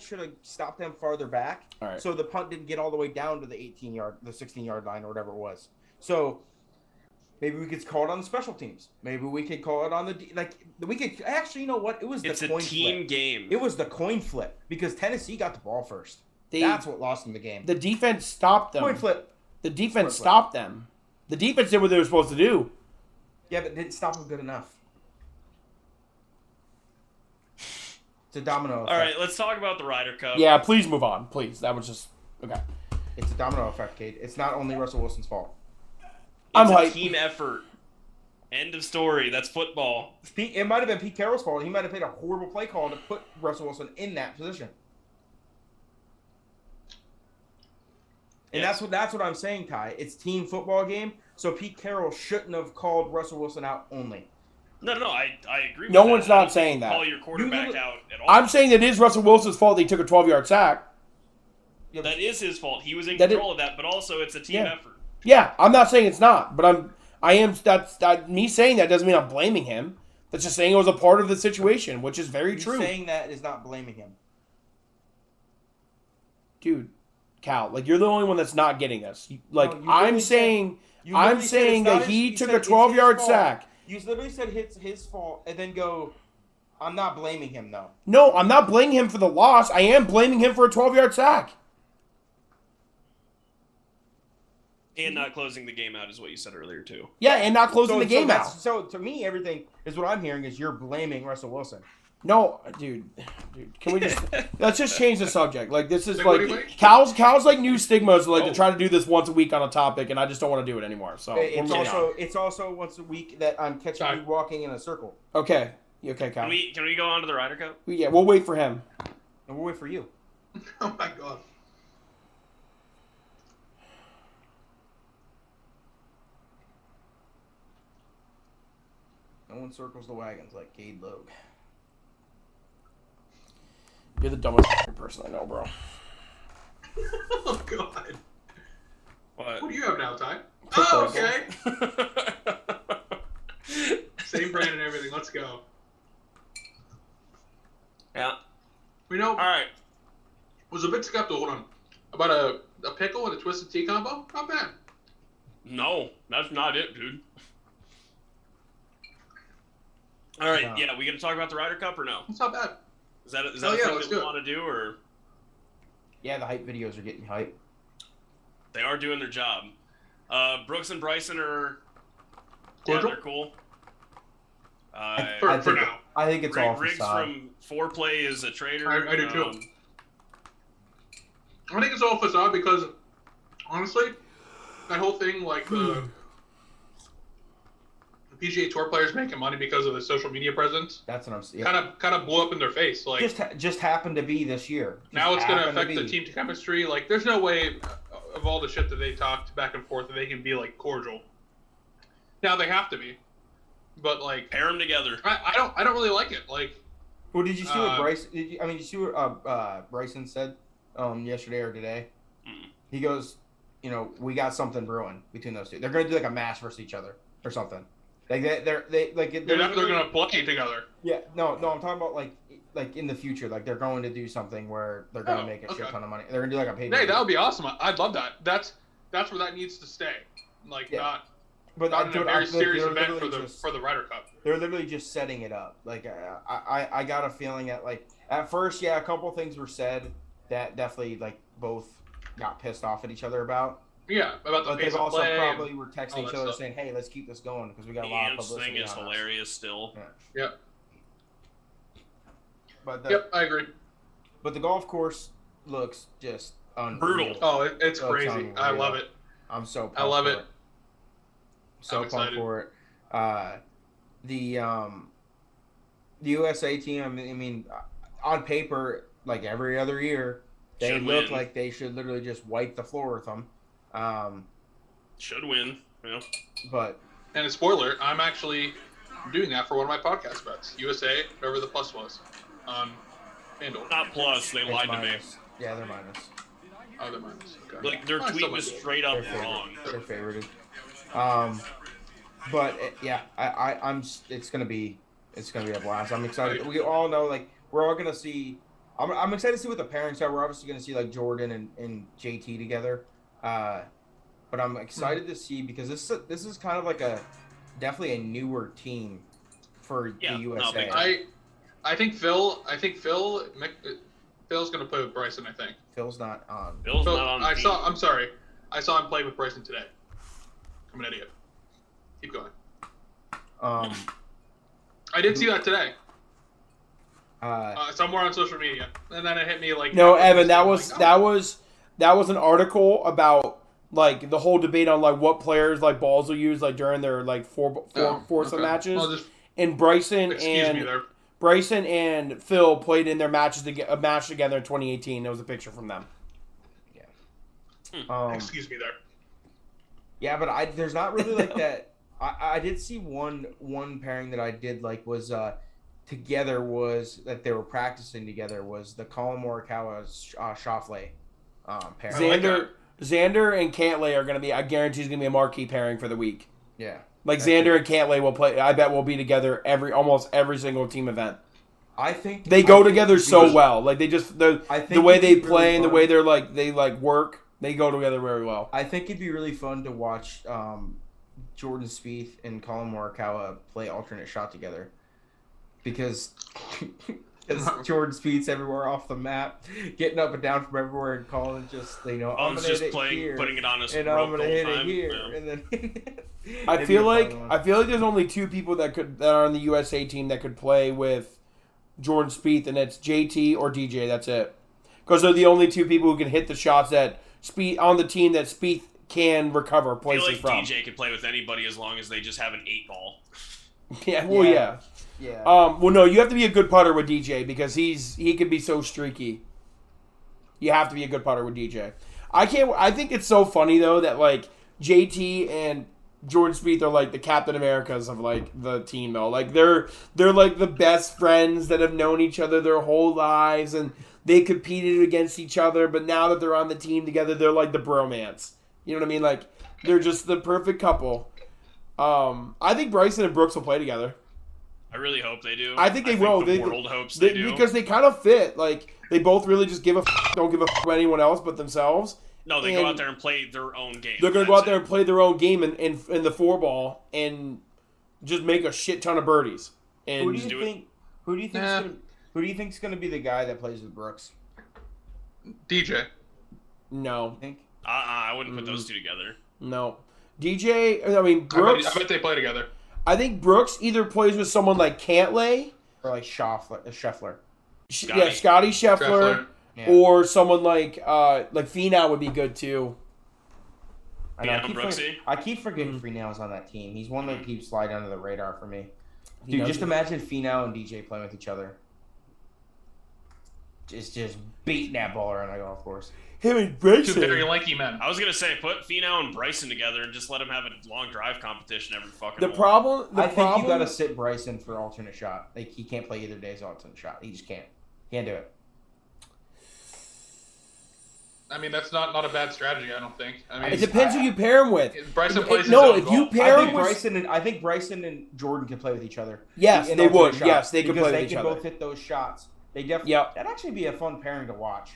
should have stopped them farther back, so the punt didn't get all the way down to the 16-yard line or whatever it was. So maybe we could call it on the special teams. Maybe we could call it on we could actually. You know what? It was the coin flip. It's a team game. It was the coin flip because Tennessee got the ball first. That's what lost them the game. The defense stopped them. Coin flip. The defense stopped them. The defense did what they were supposed to do. Yeah, but didn't stop them good enough. It's a domino effect. All right, let's talk about the Ryder Cup. Yeah, please move on. Please. That was just... Okay. It's a domino effect, Cade. It's not only Russell Wilson's fault. It's a team effort. End of story. That's football. It might have been Pete Carroll's fault. He might have made a horrible play call to put Russell Wilson in that position. And that's what I'm saying, Ty. It's team football game, so Pete Carroll shouldn't have called Russell Wilson out only. No, I agree with No that. one's not saying that. Call your quarterback out at all. I'm saying that it is Russell Wilson's fault that he took a 12-yard sack. Yeah, that is his fault. He was in control of that, but also it's a team effort. Yeah, I'm not saying it's not, but me saying that doesn't mean I'm blaming him. That's just saying it was a part of the situation, which is very true. Saying that is not blaming him. Dude, Cal, like you're the only one that's not getting this. I'm saying that he took a 12-yard sack. You literally said it's his fault, and then go, I'm not blaming him, though. No, I'm not blaming him for the loss. I am blaming him for a 12-yard sack. And not closing the game out is what you said earlier, too. Yeah, and not closing the game out. So, to me, everything is what I'm hearing is you're blaming Russell Wilson. No, dude, can we just let's just change the subject? Like this is Cal's like new stigmas to try to do this once a week on a topic, and I just don't want to do it anymore. So it's also once a week that I'm catching you walking in a circle. Okay, Cal. Can we go on to the Ryder Cup? Yeah, we'll wait for him. And we'll wait for you. Oh my God. No one circles the wagons like Cade Logue. You're the dumbest person I know, bro. Oh, God. What do you have now, Ty? Oh, okay. Same brand and everything. Let's go. Yeah. All right. Was a bit skeptical. Hold on. About a pickle and a twisted tea combo? Not bad. No, that's not it, dude. All right, yeah, we gonna talk about the Ryder Cup or no? It's not bad. Is that a yeah, thing let's that we do it. want to do, or Yeah, the hype videos are getting hype. they are doing their job? Brooks and Bryson are Cordial? they're cool. For now. I think it's all Riggs facade. from Foreplay is a traitor. I do too. I think it's all facade because, honestly, that whole thing, like the PGA Tour players making money because of the social media presence, That's what I'm saying. kind of blew up in their face. Like Just happened to be this year. now it's going to happened affect the be. team chemistry. Like there's no way of all the shit that they talked back and forth that they can be like cordial. Now they have to be, but like Pair them together. I don't really like it. Like Well, did you see what Bryson? Did you see what Bryson said yesterday or today? He goes, we got something brewing between those two. They're gonna do like a match versus each other or something. Like they're gonna play together. Yeah, no, I'm talking about like in the future, like they're going to do something where they're gonna make a shit ton of money. They're gonna do like a pay. Hey, that would be awesome. I'd love that. That's where that needs to stay. Like not in a very serious event for the Ryder Cup. They're literally just setting it up. Like I got a feeling that like at first, yeah, a couple things were said that definitely like both got pissed off at each other about. Yeah, about the But pace they've of also play probably were texting all each that other stuff. saying, "Hey, let's keep this going because we got a The lot of ants publicity." thing is on us." hilarious still. Yeah. Yep. But Yep, I agree. But the golf course looks just unreal. Brutal. Oh, it's Looks crazy. unreal. I love it. I'm so pumped I love for it. So I'm pumped excited. for it. The USA team, I mean, on paper, like every other year, they Should look win. like they should literally just wipe the floor with them. Should win. Yeah. But And a spoiler, I'm actually doing that for one of my podcast bets. USA, whatever the plus was. FanDuel. Not plus. They it's lied to me. minus. Yeah, they're minus. Oh, they're minus. Okay. Like their I still tweet might was do it. straight up They're wrong. favorited. But yeah, I'm. It's gonna be a blast. I'm excited. We all know, like, we're all gonna see. I'm excited to see what the pairings are. We're obviously gonna see like Jordan and JT together. But I'm excited to see because this is kind of like definitely a newer team for Yeah, the no, USA. I think Phil's gonna play with Bryson. I think. Phil's not on. Bill's Phil, not on the team. I'm sorry. I saw him play with Bryson today. I'm an idiot. Keep going. Um. I did see that today. Uh. Somewhere on social media, and then it hit me like. No, Evan, that I'm was like, oh. that was an article about like the whole debate on like what players like balls will use like during their like foursome okay. matches. Well, just And Bryson excuse me there. Bryson and Phil played in their match together in 2018. There was a picture from them. Excuse me there. Yeah, but there's not really like that. I did see one pairing that I did like was together was that they were practicing together was the Colin Morikawa Schauffele pairing. like that. Xander and Cantlay are going to be, I guarantee, is going to be a marquee pairing for the week. Yeah, Like That's Xander it. and Cantlay will play. I bet will be together almost every single team event. I think They go I think together it'd be- so well. Like they just the I think way it'd they be play really and the fun. way they work, they go together very well. I think it'd be really fun to watch Jordan Spieth and Colin Morikawa play alternate shot together, because Jordan Spieth's everywhere off the map, getting up and down from everywhere, and Colin just I'm Owen's gonna just hit it playing, here, putting it on his and rope I'm gonna the whole hit it time. here, Yeah. and then I It'd be feel a like fun one. there's only two people that are on the USA team that could play with Jordan Spieth, and it's JT or DJ. That's it, because they're the only two people who can hit the shots that Spieth on the team that Spieth can recover I feel places like from. DJ can play with anybody as long as they just have an 8-ball. Yeah, well, yeah. Yeah. Well, no, you have to be a good putter with DJ because he can be so streaky. You have to be a good putter with DJ. I think it's so funny though that like JT and Jordan Spieth are like the Captain Americas of like the team though. Like they're like the best friends that have known each other their whole lives, and they competed against each other. But now that they're on the team together, they're like the bromance. You know what I mean? Like they're just the perfect couple. I think Bryson and Brooks will play together. I really hope they do. I think they will. The world hopes they do. Because they kind of fit. Like they both really just don't give a about anyone else but themselves. No, they go out there and play their own game. They're going to go That's out there it. and play their own game in the 4-ball and just make a shit ton of birdies. And Who do you think? Who do you think? Nah. Who do you think is going to be the guy that plays with Brooks? DJ. No, You think? I wouldn't put those two together. no. DJ, I mean Brooks. I bet they play together. I think Brooks either plays with someone like Cantlay, Or like Scheffler. yeah, Scotty Scheffler, Yeah. or someone like Finau would be good too. I know. Brooksy? I keep forgetting Finau's on that team. He's one that keeps sliding under the radar for me. He Dude, knows just it. imagine Finau and DJ playing with each other. Just beating that ball around the golf course. Him and Two very Bryson. lanky men. I was gonna say put Finau and Bryson together and just let them have a long drive competition every fucking. The hole. problem. I think you got to sit Bryson for alternate shot. Like he can't play either day's alternate shot. He just can't. Can't do it. I mean, that's not a bad strategy. I don't think. I mean, It depends who you pair him with. Bryson plays his No, own if you golf. pair I him think with I think Bryson and Jordan can play with each other. yes, In they alternate would. shot. Yes, they could Because play with they each can other. both hit those shots. They definitely. Yep. That'd actually be a fun pairing to watch.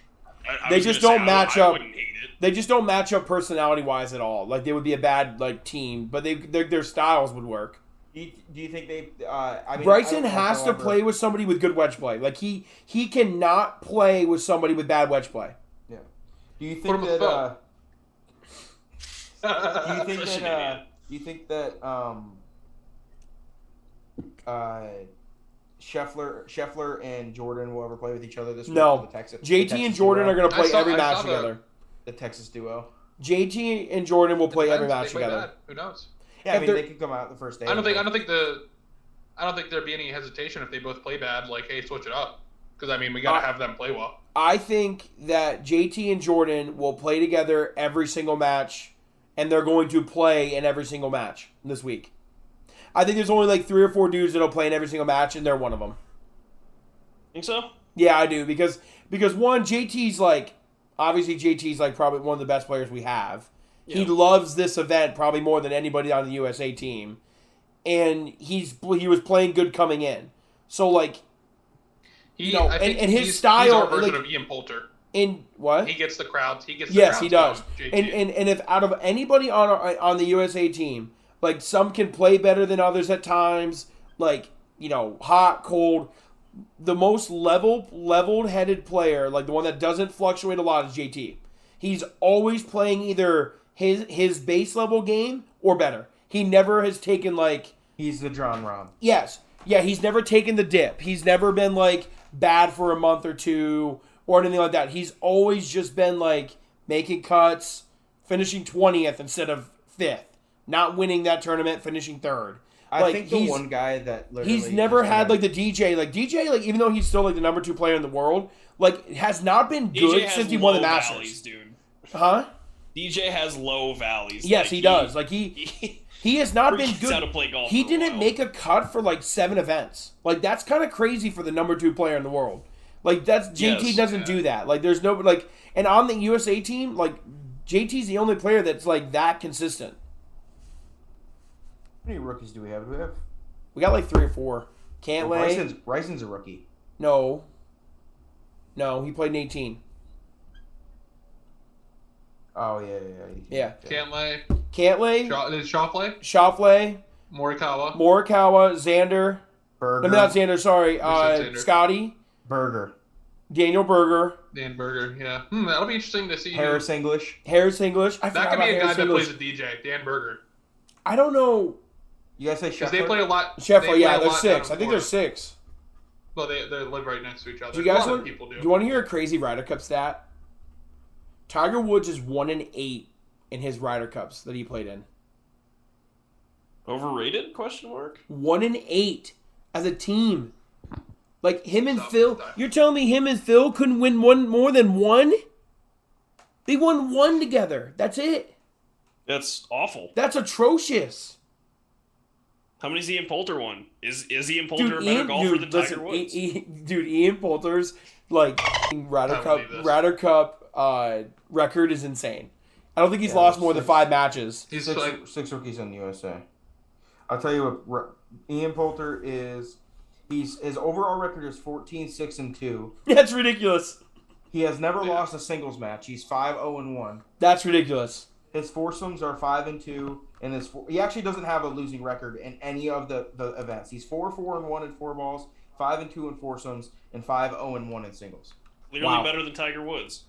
I They was just gonna don't say, match I up. wouldn't hate it. They just don't match up personality wise at all. Like they would be a bad team, but their styles would work. Do you think they? I mean, Bryson I don't know has if to they'll play with somebody with good wedge play. Like he cannot play with somebody with bad wedge play. Yeah. Do you Put think him with that? Phil. Do you think Such an that? idiot. Do you think that? Scheffler and Jordan will ever play with each other this week? No. The Texas, JT and Jordan are going to play every I match saw the- together. the Texas duo. JT and Jordan will play every match They play together. bad. Who knows? Yeah, I If mean they're- they could come out the first day. I don't think there'd be any hesitation if they both play bad. Like, hey, switch it up. Because I mean, we gotta have them play well. I think that JT and Jordan will play together every single match, and they're going to play in every single match this week. I think there's only like 3 or 4 dudes that'll play in every single match, and they're one of them. Think so? Yeah, I do because one, JT's like obviously JT's like probably one of the best players we have. Yeah. He loves this event probably more than anybody on the USA team, and he was playing good coming in. So like, I think and his he's style, our version like- of Ian Poulter. in what? He gets the crowds. He gets the Yes, crowds he does. going, And JT. if out of anybody on the USA team, like some can play better than others at times, like hot, cold. The most leveled-headed player, like the one that doesn't fluctuate a lot, is JT. He's always playing either his base level game or better. He never has taken like He's the John Rahm. yes, yeah. He's never taken the dip. He's never been like bad for a month or two or anything like that. He's always just been like making cuts, finishing 20th instead of 5th, not winning that tournament, finishing 3rd. I Like, think the he's- one guy that literally He's never is had gonna- like the DJ. Like DJ, like even though he's still like the number 2 player in the world, like has not been good DJ has since he won the low Masters. valleys, dude. Huh? DJ has low valleys. Yes, Like, he does. Like he has not been forgets how to good. play golf. He for a didn't while. make a cut for like 7 events. Like that's kind of crazy for the number 2 player in the world. Like that's JT Yes, doesn't do that. Like there's no like, and on the USA team, like JT's the only player that's like that consistent. How many rookies do we have? We got like 3 or 4. Cantlay. Bryson's a rookie. No, he played in 18. Oh yeah. Yeah. Cantlay. Cantlay, Did Shaw play? Schauffele, Morikawa. Morikawa, Xander. Berger. No, not Xander. Sorry, Xander. Scotty, Berger. Daniel Berger, Dan Berger. Yeah. That'll be interesting to see. Harris English. Harris English. I That forgot could about be a guy Harris that English. plays with DJ. Dan Berger. I don't know. You guys say Because Scheffler? they play a lot. Scheffler, they yeah, play a they're lot 6. down I think in they're Florida. 6. Well, they live right next to each other. Do you guys a lot want? of people do. You want to hear a crazy Ryder Cup stat? Tiger Woods is 1-8 in his Ryder Cups that he played in. Overrated? Question mark. 1-8 as a team. Like him and Tough. Phil. You're telling me him and Phil couldn't win more than 1? They won 1 together. That's it. That's awful. That's atrocious. How many's Ian Poulter won? Is Ian Poulter a better golfer than Tiger Woods? Dude, Ian Poulter's like Ryder I Cup record is insane. I don't think he's lost more than 5 matches. He's Six, like 6 rookies in the USA. I'll tell you what. Ian Poulter is. His overall record is 14-6-2. That's ridiculous. He has never lost a singles match. He's 5-0-1. That's ridiculous. His foursomes are 5-2, and he actually doesn't have a losing record in any of the events. He's 4-4-1 in four balls, 5-2 in foursomes, and 5-0-1 in singles. Clearly better than Tiger Woods.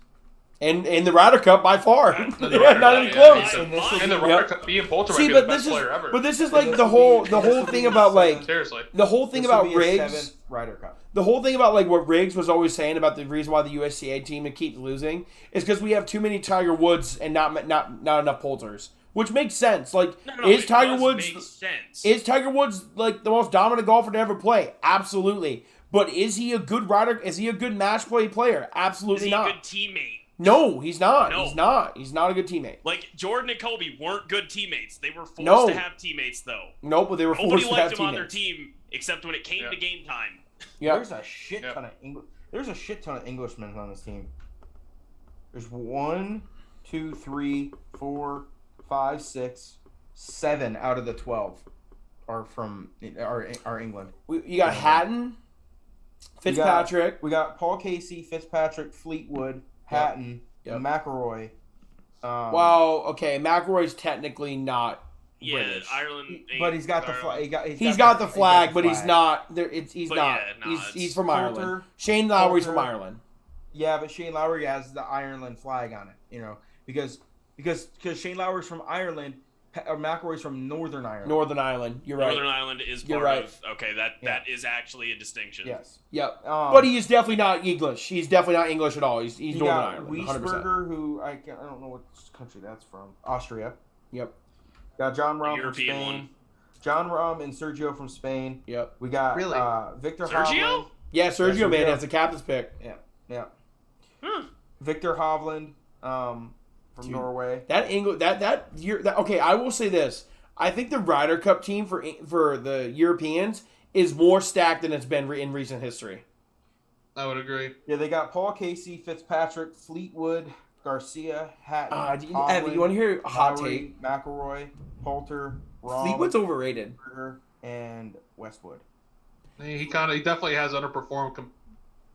And in the Ryder Cup by far, not even Yeah, close. And the Ryder Cup, Ian Poulter might See, be but the best player ever. but this is like the whole thing about like Seriously. the whole thing about Riggs. 7th Ryder Cup. The whole thing about like what Riggs was always saying about the reason why the USCA team keeps losing is because we have too many Tiger Woods and not enough Poulters, which makes sense. Like, is Tiger Woods like the most dominant golfer to ever play? Absolutely. But is he a good rider? Is he a good match play player? Absolutely not. Is he a good teammate? No, he's not. No. He's not. He's not a good teammate. Like, Jordan and Kobe weren't good teammates. They were forced No. to have teammates, though. Nope, but they were Nobody forced to have liked him on their teammates. team except when it came to game time. Yeah. There's a shit ton of There's a shit ton of Englishmen on this team. There's 1, 2, 3, 4, 5, 6, 7 out of the 12 are from are England. You got Hatton, Fitzpatrick. We got Paul Casey, Fitzpatrick, Fleetwood, Hatton, McIlroy. Well, okay, McIlroy's technically not Yeah, British. Ireland. But he's got the flag. He's got the flag, but he's not. He's But not. yeah, He's from Ireland. Poulter, Shane Lowry's from Poulter. Ireland. Yeah, but Shane Lowry has the Ireland flag on it. You know, because Shane Lowry's from Ireland, McIlroy's from Northern Ireland. Northern Ireland. You're right. Northern Ireland is You're part right. of. Okay, that is actually a distinction. Yes. Yep. But he is definitely not English. He's definitely not English at all. He's You Northern got Ireland. 100%. Wiesberger, who I don't know what country that's from. Austria. Yep. Got John Rahm from European Spain. one. John Rahm and Sergio from Spain. Yep. We got Really? Victor Sergio? Hovland. Yeah, Sergio, Yeah, man, Sergio. that's the captain's pick. Yeah. Hmm. Victor Hovland from Dude. Norway. That England, that year, okay, I will say this. I think the Ryder Cup team for the Europeans is more stacked than it's been in recent history. I would agree. Yeah, they got Paul Casey, Fitzpatrick, Fleetwood, Garcia, Hatton, Evan, you want to hear a hot Lowry, take? McIlroy, Poulter, Rahm, Fleetwood's overrated. Berger, and Westwood. He definitely has underperformed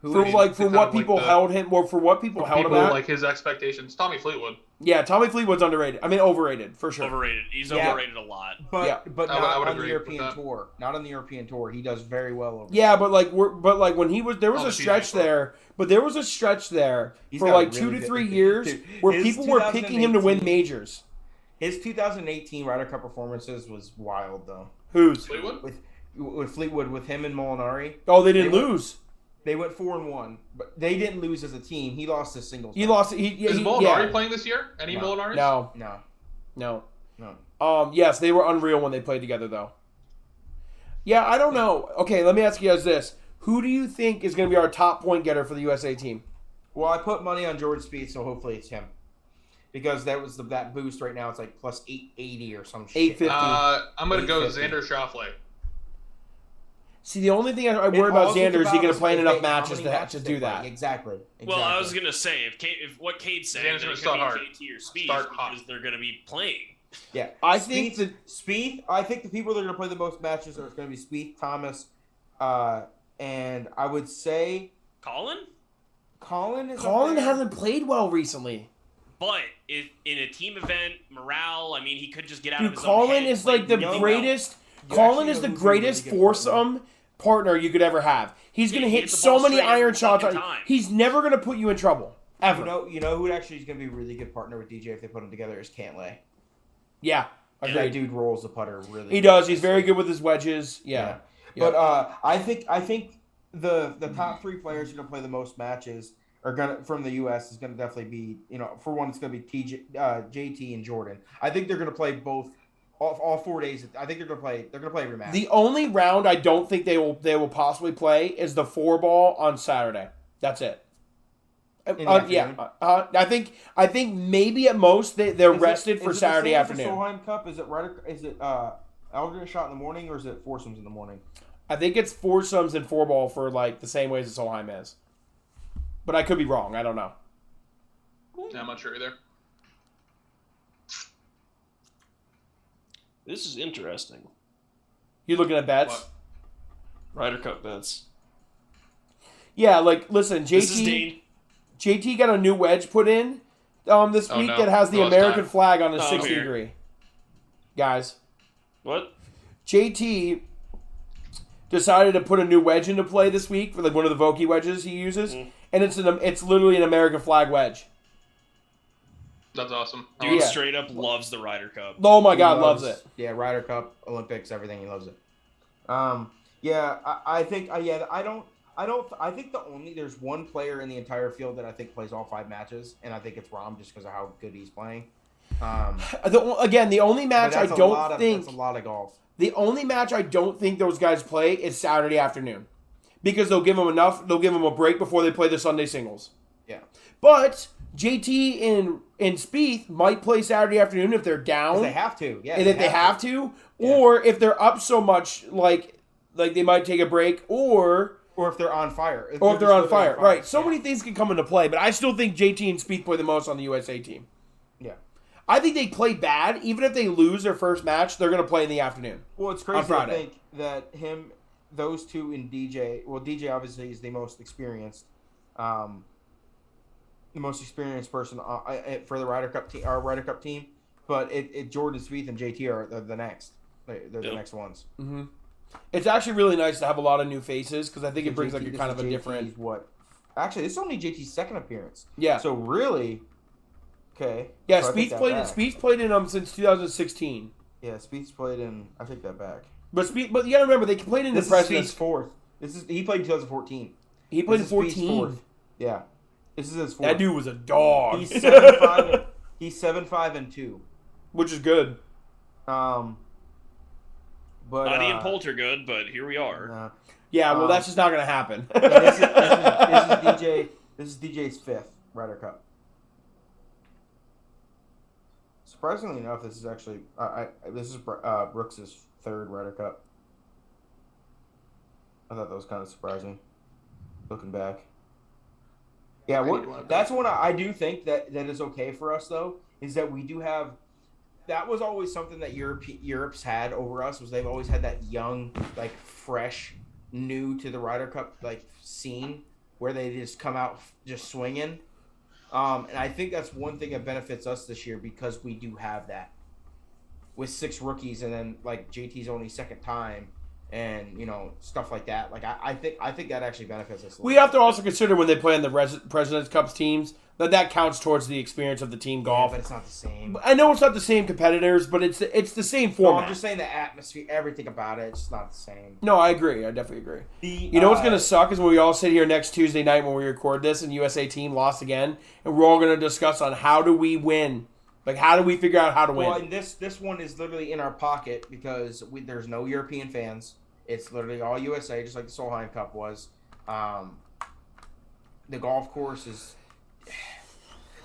For what people held him, or for what people held him people at. like his expectations. Tommy Fleetwood. Yeah, Tommy Fleetwood's underrated. I mean, overrated for sure. Overrated. He's Yeah. overrated a lot. But Yeah. but I not would on the agree European with that. tour. Not on the European tour. He does very well over. Yeah, but like when he was there was On a the PGA stretch Tour. there, but there was a stretch there He's for got like really 2 to good- 3 years Dude, where his people were picking him to win 2018 majors. His 2018 Ryder Cup performances was wild though. Who's? Fleetwood? With Fleetwood, with him and Molinari, Oh, they didn't They went- lose. they went 4-1, but they didn't lose as a team. He lost his singles. He match. lost. Is Molinari playing this year? Any No. Molinaris? No. No. Yes, they were unreal when they played together, though. Yeah, I don't know. Okay, let me ask you guys this: who do you think is going to be our top point getter for the USA team? Well, I put money on Jordan Spieth, so hopefully it's him. Because that was that boost right now. It's like plus 880 or some shit. 850. I'm going to go 850. Xander Schauffele. See, the only thing I worry It about all Xander gets is he going about to play in is enough how matches many to matches do they play. that. Exactly. Well, I was gonna say if what Cade said, Xander's then gonna it start could hard. be KT or Speed Start hot. because they're gonna be playing. Yeah. I think that Spieth. I think the people that are going to play the most matches are going to be Spieth, Thomas, and I would say Colin, Colin is. Colin up there. hasn't played well recently. but if in a team event, morale. I mean, he could just get out Dude, of his Colin own head, is play like the really well. greatest. You Colin actually is know the who's a really greatest good foursome partner you could ever have. He's going to He hit hits the so ball many straight iron every shots. fucking time. He's never going to put you in trouble ever. You know who actually is going to be a really good partner with DJ if they put him together is Cantlay. Yeah, That agreed. dude rolls the putter really. He good. does. He's very good with his wedges. Yeah. But I think the top three players who are going to play the most matches are gonna from the U.S. is going to definitely be for one it's going to be JT and Jordan. I think they're going to play both all 4 days. I think they're going to play every match. The only round I don't think they will possibly play is the 4-ball on Saturday. That's it. the I think maybe at most they're rested for is it Saturday the same as the afternoon. Solheim Cup is it alternate shot in the morning or is it foursomes in the morning? I think it's foursomes and 4-ball for like the same way as Solheim is. But I could be wrong. I don't know. Yeah, I'm not sure either. This is interesting. You looking at bets? What? Ryder Cup bets. Yeah, like listen, This is Dean. JT got a new wedge put in this Oh, week no. that has the No, it's American time. flag on a Oh, 60 here. degree. Guys, What? JT decided to put a new wedge into play this week for like one of the Vokey wedges he uses, and it's literally an American flag wedge. That's awesome. Dude Yeah. straight up loves the Ryder Cup. Oh my He God, loves it. Yeah, Ryder Cup, Olympics, everything. He loves it. I think there's one player in the entire field that I think plays all 5 matches, and I think it's Rom just because of how good he's playing. The only match I don't think that's a lot of golf. the only match I don't think those guys play is Saturday afternoon, because they'll give them a break before they play the Sunday singles. Yeah, But JT and Spieth might play Saturday afternoon if they're down. if they have to. Yeah, And if they have to, or if they're up so much, like they might take a break, or if they're on fire. if they're on fire. Right. So many things can come into play, but I still think JT and Spieth play the most on the USA team. Yeah. I think they play bad. Even if they lose their first match, they're going to play in the afternoon. Well, it's crazy to think that those two and DJ. Well, DJ obviously is the most experienced, person for the Ryder Cup team, our Ryder Cup team. But Jordan Spieth and JT are the next. They're the next ones. Mm-hmm. It's actually really nice to have a lot of new faces because I think it brings JT, like a kind of a different. Actually, this is only JT's second appearance. Yeah. So really, okay. Yeah, so Spieth's played in since 2016. Yeah, Spieth's played in. I take that back. But you gotta remember they played in This the is President's. Spieth's fourth. He played in 2014. He played in This is Spieth's 14. fourth. Yeah, this is his fourth. That dude was a dog. He's 7-5. He's 7-5-2. Which is good. But Buddy and Polt are good, but here we are. Yeah, well, that's just not gonna happen. this is DJ. This is DJ's 5th Ryder Cup. Surprisingly enough, this is actually this is Brooks's 3rd Ryder Cup. I thought that was kind of surprising, looking back. Yeah, that's one I do think that is okay for us though, is that we do have. That was always something that Europe's had over us, was they've always had that young, like fresh, new to the Ryder Cup like scene where they just come out just swinging. And I think that's one thing that benefits us this year because we do have that with 6 rookies and then like JT's only second time and stuff like that. Like I think that actually benefits us. We have to also consider when they play in the President's Cup teams that counts towards the experience of the team golf. Yeah, but it's not the same. I know it's not the same competitors, but it's the same format. No, I'm just saying the atmosphere, everything about it, it's just not the same. No, I agree. I definitely agree. You know what's going to suck is when we all sit here next Tuesday night when we record this and USA team lost again, and we're all going to discuss on how do we win. Like, how do we figure out how to win? Well, and this one is literally in our pocket because there's no European fans. It's literally all USA, just like the Solheim Cup was. The golf course is...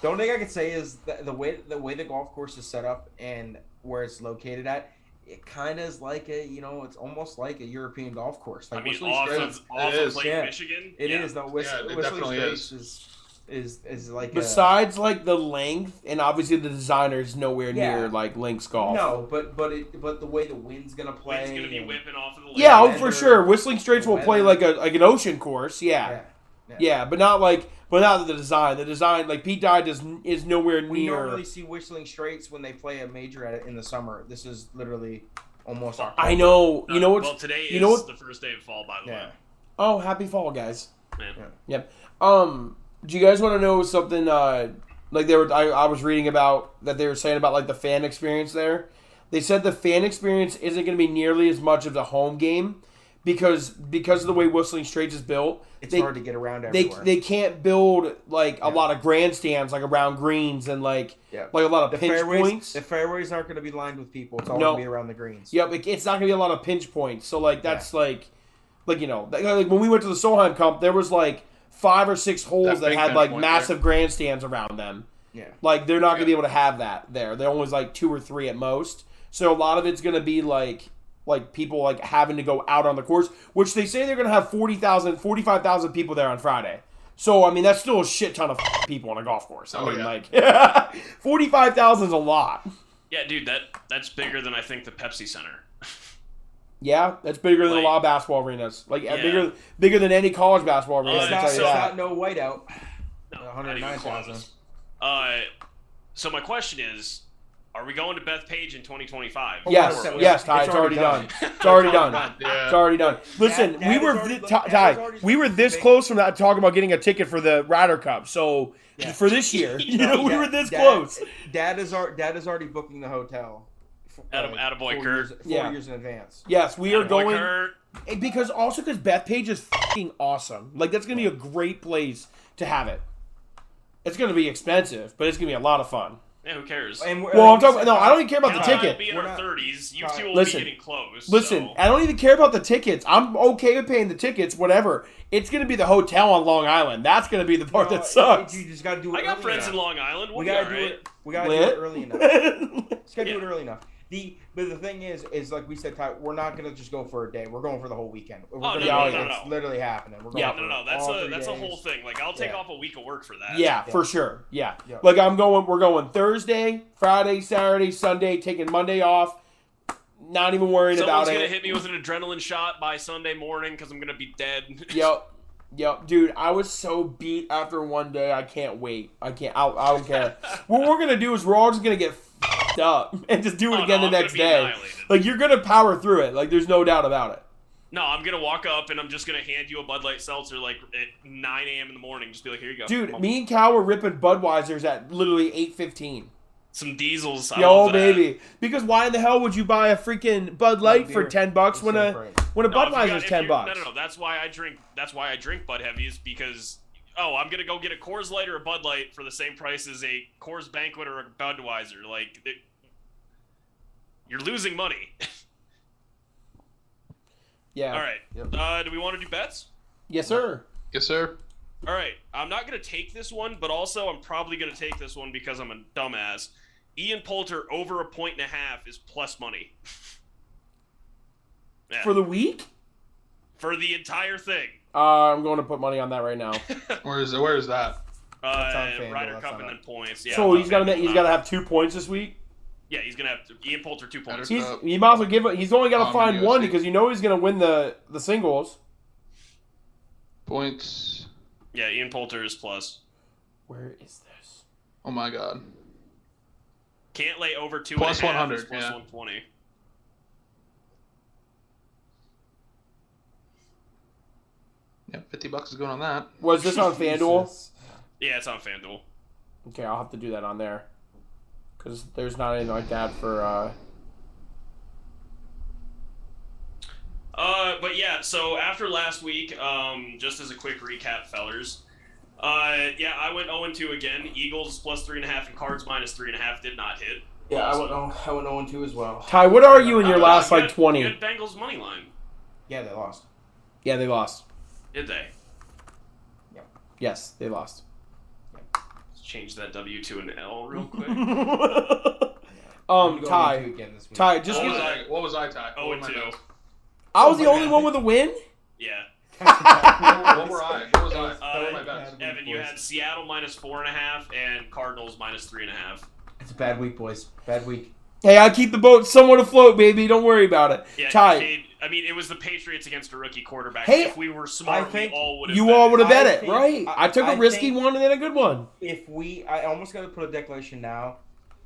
The only thing I could say is the way the golf course is set up and where it's located at, it kind of is like it's almost like a European golf course. Like off of Lake Michigan? It is, though. It definitely is like besides like the length and obviously the designer is nowhere near like Links Golf. No, but the way the wind's gonna play, wind's gonna be whipping off of the lake. Yeah, for sure. Whistling Straits will play like an ocean course. Yeah, but not the design. The design, like Pete Dye, is nowhere near. We normally see Whistling Straits when they play a major at it in the summer. This is literally almost October. I know. You know what? Well, today is the first day of fall, by the way. Oh, happy fall, guys. Man. Yep. Do you guys want to know something? Like I was reading about that they were saying about like the fan experience there. They said the fan experience isn't going to be nearly as much of the home game because of the way Whistling Straits is built. It's hard to get around everywhere. They can't build like a lot of grandstands like around greens and like a lot of pinch points. The fairways aren't going to be lined with people. It's all going to be around the greens. Yep, it's not going to be a lot of pinch points. So like that's like when we went to the Solheim Cup, there was like 5 or 6 holes that had like massive grandstands around them. Yeah, like they're not going to be able to have that there. They're always like 2 or 3 at most. So a lot of it's going to be like people like having to go out on the course, which they say they're going to have 45,000 people there on Friday. So, I mean, that's still a shit ton of people on a golf course. I mean, 45,000 is a lot. Yeah, dude, that's bigger than I think the Pepsi Center. Yeah, that's bigger than a lot of basketball arenas. Like, bigger than any college basketball arena. It's not no whiteout. No, 109,000. So my question is, are we going to Beth Page in 2025? Yes, Or- yes, Ty, it's already done. It's already done. Yeah. It's already done. Listen, Dad we is were already- Ty, Dad is already we were this big- close from that talking about getting a ticket for the Ryder Cup. So Yeah. for this year, we were this Dad- close. Dad is already booking the hotel. Attaboy, Kurt. 4 Yeah. years in advance. Yes, we are Attaboy, going Kurt. because Beth Page is fucking awesome. Like that's gonna be a great place to have it. It's gonna be expensive, but it's gonna be a lot of fun. Yeah, who cares? And Well, I'm talking. No, I don't even care about the Cal and I will ticket. be in We're our not- 30s. You two will Listen. be getting close. Listen, so. I don't even care about the tickets. I'm okay with paying the tickets, whatever. It's gonna be the hotel on Long Island. That's gonna be the part that sucks. You just gotta do it. I got early friends enough. in Long Island. We'll We be gotta all do right. it. We gotta Lit? do it early enough. Just gotta do it Yeah. early enough. But the thing is like we said, Ty, we're not gonna just go for a day. We're going for the whole weekend. We're no, gonna no, go- no, It's literally happening. We're going Yeah, for no. all 3 That's a days. whole thing. Like, I'll take Yeah. off a week of work for that. Yeah, for sure. Yeah. Yeah. Like we're going Thursday, Friday, Saturday, Sunday, taking Monday off. Not even worrying Someone's about gonna it. hit me with an adrenaline shot by Sunday morning because I'm gonna be dead. Yep, dude. I was so beat after one day. I can't wait. I don't care. What we're gonna do is we're all just gonna get f***ed up and just do it again the I'm gonna next be day. annihilated. Like you're gonna power through it. Like there's no doubt about it. No, I'm gonna walk up and I'm just gonna hand you a Bud Light seltzer like at 9 a.m. in the morning. Just be like, here you go, Dude, Mom. me and Cal were ripping Budweisers at literally 8:15. Some diesels. I Yo, love that. baby. Because why in the hell would you buy a freaking Bud Light for beer. $10 when a Separate. a No, if you Budweiser's got- $10? No. That's why I drink. That's why I drink Bud Heavies because I'm gonna go get a Coors Light or a Bud Light for the same price as a Coors Banquet or a Budweiser. Like, you're losing money. Yeah. All right. Yep. Do we want to do bets? Yes, sir. Yes, sir. All right. I'm not gonna take this one, but also I'm probably gonna take this one because I'm a dumbass. Ian Poulter over 1.5 is plus money. Yeah. For the week? For the entire thing. I'm going to put money on that right now. Where is that? That's on FanDuel, Ryder that's Cup not and on- then points. Yeah, So it's he's on got FanDuel, to not- have 2 points this week. Yeah, he's gonna have Ian Poulter 2 points. He might as well give it. He's only got to find one USC. because you know he's going to win the singles. Points. Yeah, Ian Poulter is plus. Where is this? Oh my God. Can't lay over 2.5. Plus 100, is plus yeah. 120. Yeah, $50 is going on that. Was this on FanDuel? Jesus. Yeah, it's on FanDuel. Okay, I'll have to do that on there. Because there's not anything like that for... But yeah, so after last week, just as a quick recap, fellers. I went 0-2 again. Eagles plus 3.5 and Cards minus 3.5 did not hit. Yeah, I Also. went 0-2 as well. Ty, what are you in your You last, had- like, 20? You had Bengals money line. Yeah, they lost. Yeah, they lost. Did they? Yes, they lost. Let's change that W to an L real quick. I'm going 0-2 Ty, again this week. Ty, just Oh, give, What was I, Ty? Oh, What was and my two. bets? I was the my only God. one with a win? Yeah. What were I? What was I? What were my bets? Evan, you had Seattle minus 4.5 and Cardinals minus 3.5. It's a bad week, boys. Bad week. Hey, I keep the boat somewhat afloat, baby. Don't worry about it. Yeah, Ty, Cade, I mean, it was the Patriots against a rookie quarterback. Hey, if we were smart, I think we all would have. you all would have bet I it, think- right? I took a I risky think- one and then a good one. I almost got to put a declaration now.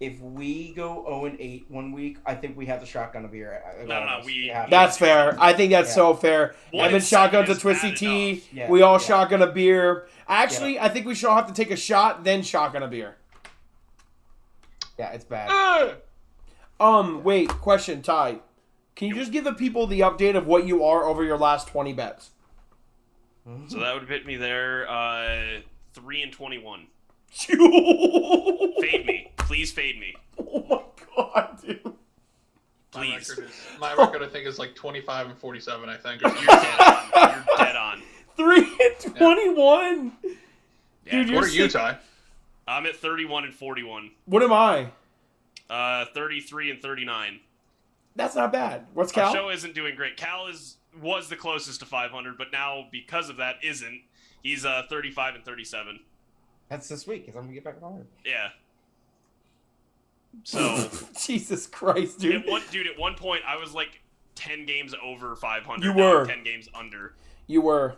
If we go 0-8 one week, I think we have the shotgun of beer. No, we have to. That's fair. I think that's Yeah. so fair. One Evan and seven shotguns a is twisty bad tea. enough. Yeah, We all yeah. shotgun a beer. Actually, I think we should all have to take a shot, then shotgun a beer. Yeah, it's bad. Wait, question, Ty. Can you just give the people the update of what you are over your last 20 bets? So that would hit me there. 3-21. Oh Fade me, please fade me, my god, dude. please. My record, I think, is like 25-47. I think. You're dead on. You're dead on. 3-21? Yeah. Dude, What are you, sick. Ty? I'm at 31-41. What am I? 33-39. That's not bad. What's Our Cal? show isn't doing great. Cal was the closest to 500, but now because of that isn't. He's 35-37. That's this week, because I'm going to get back on 100. Yeah. So Jesus Christ, dude. at one point I was like 10 games over 500. You Now I'm were. 10 games under. You were.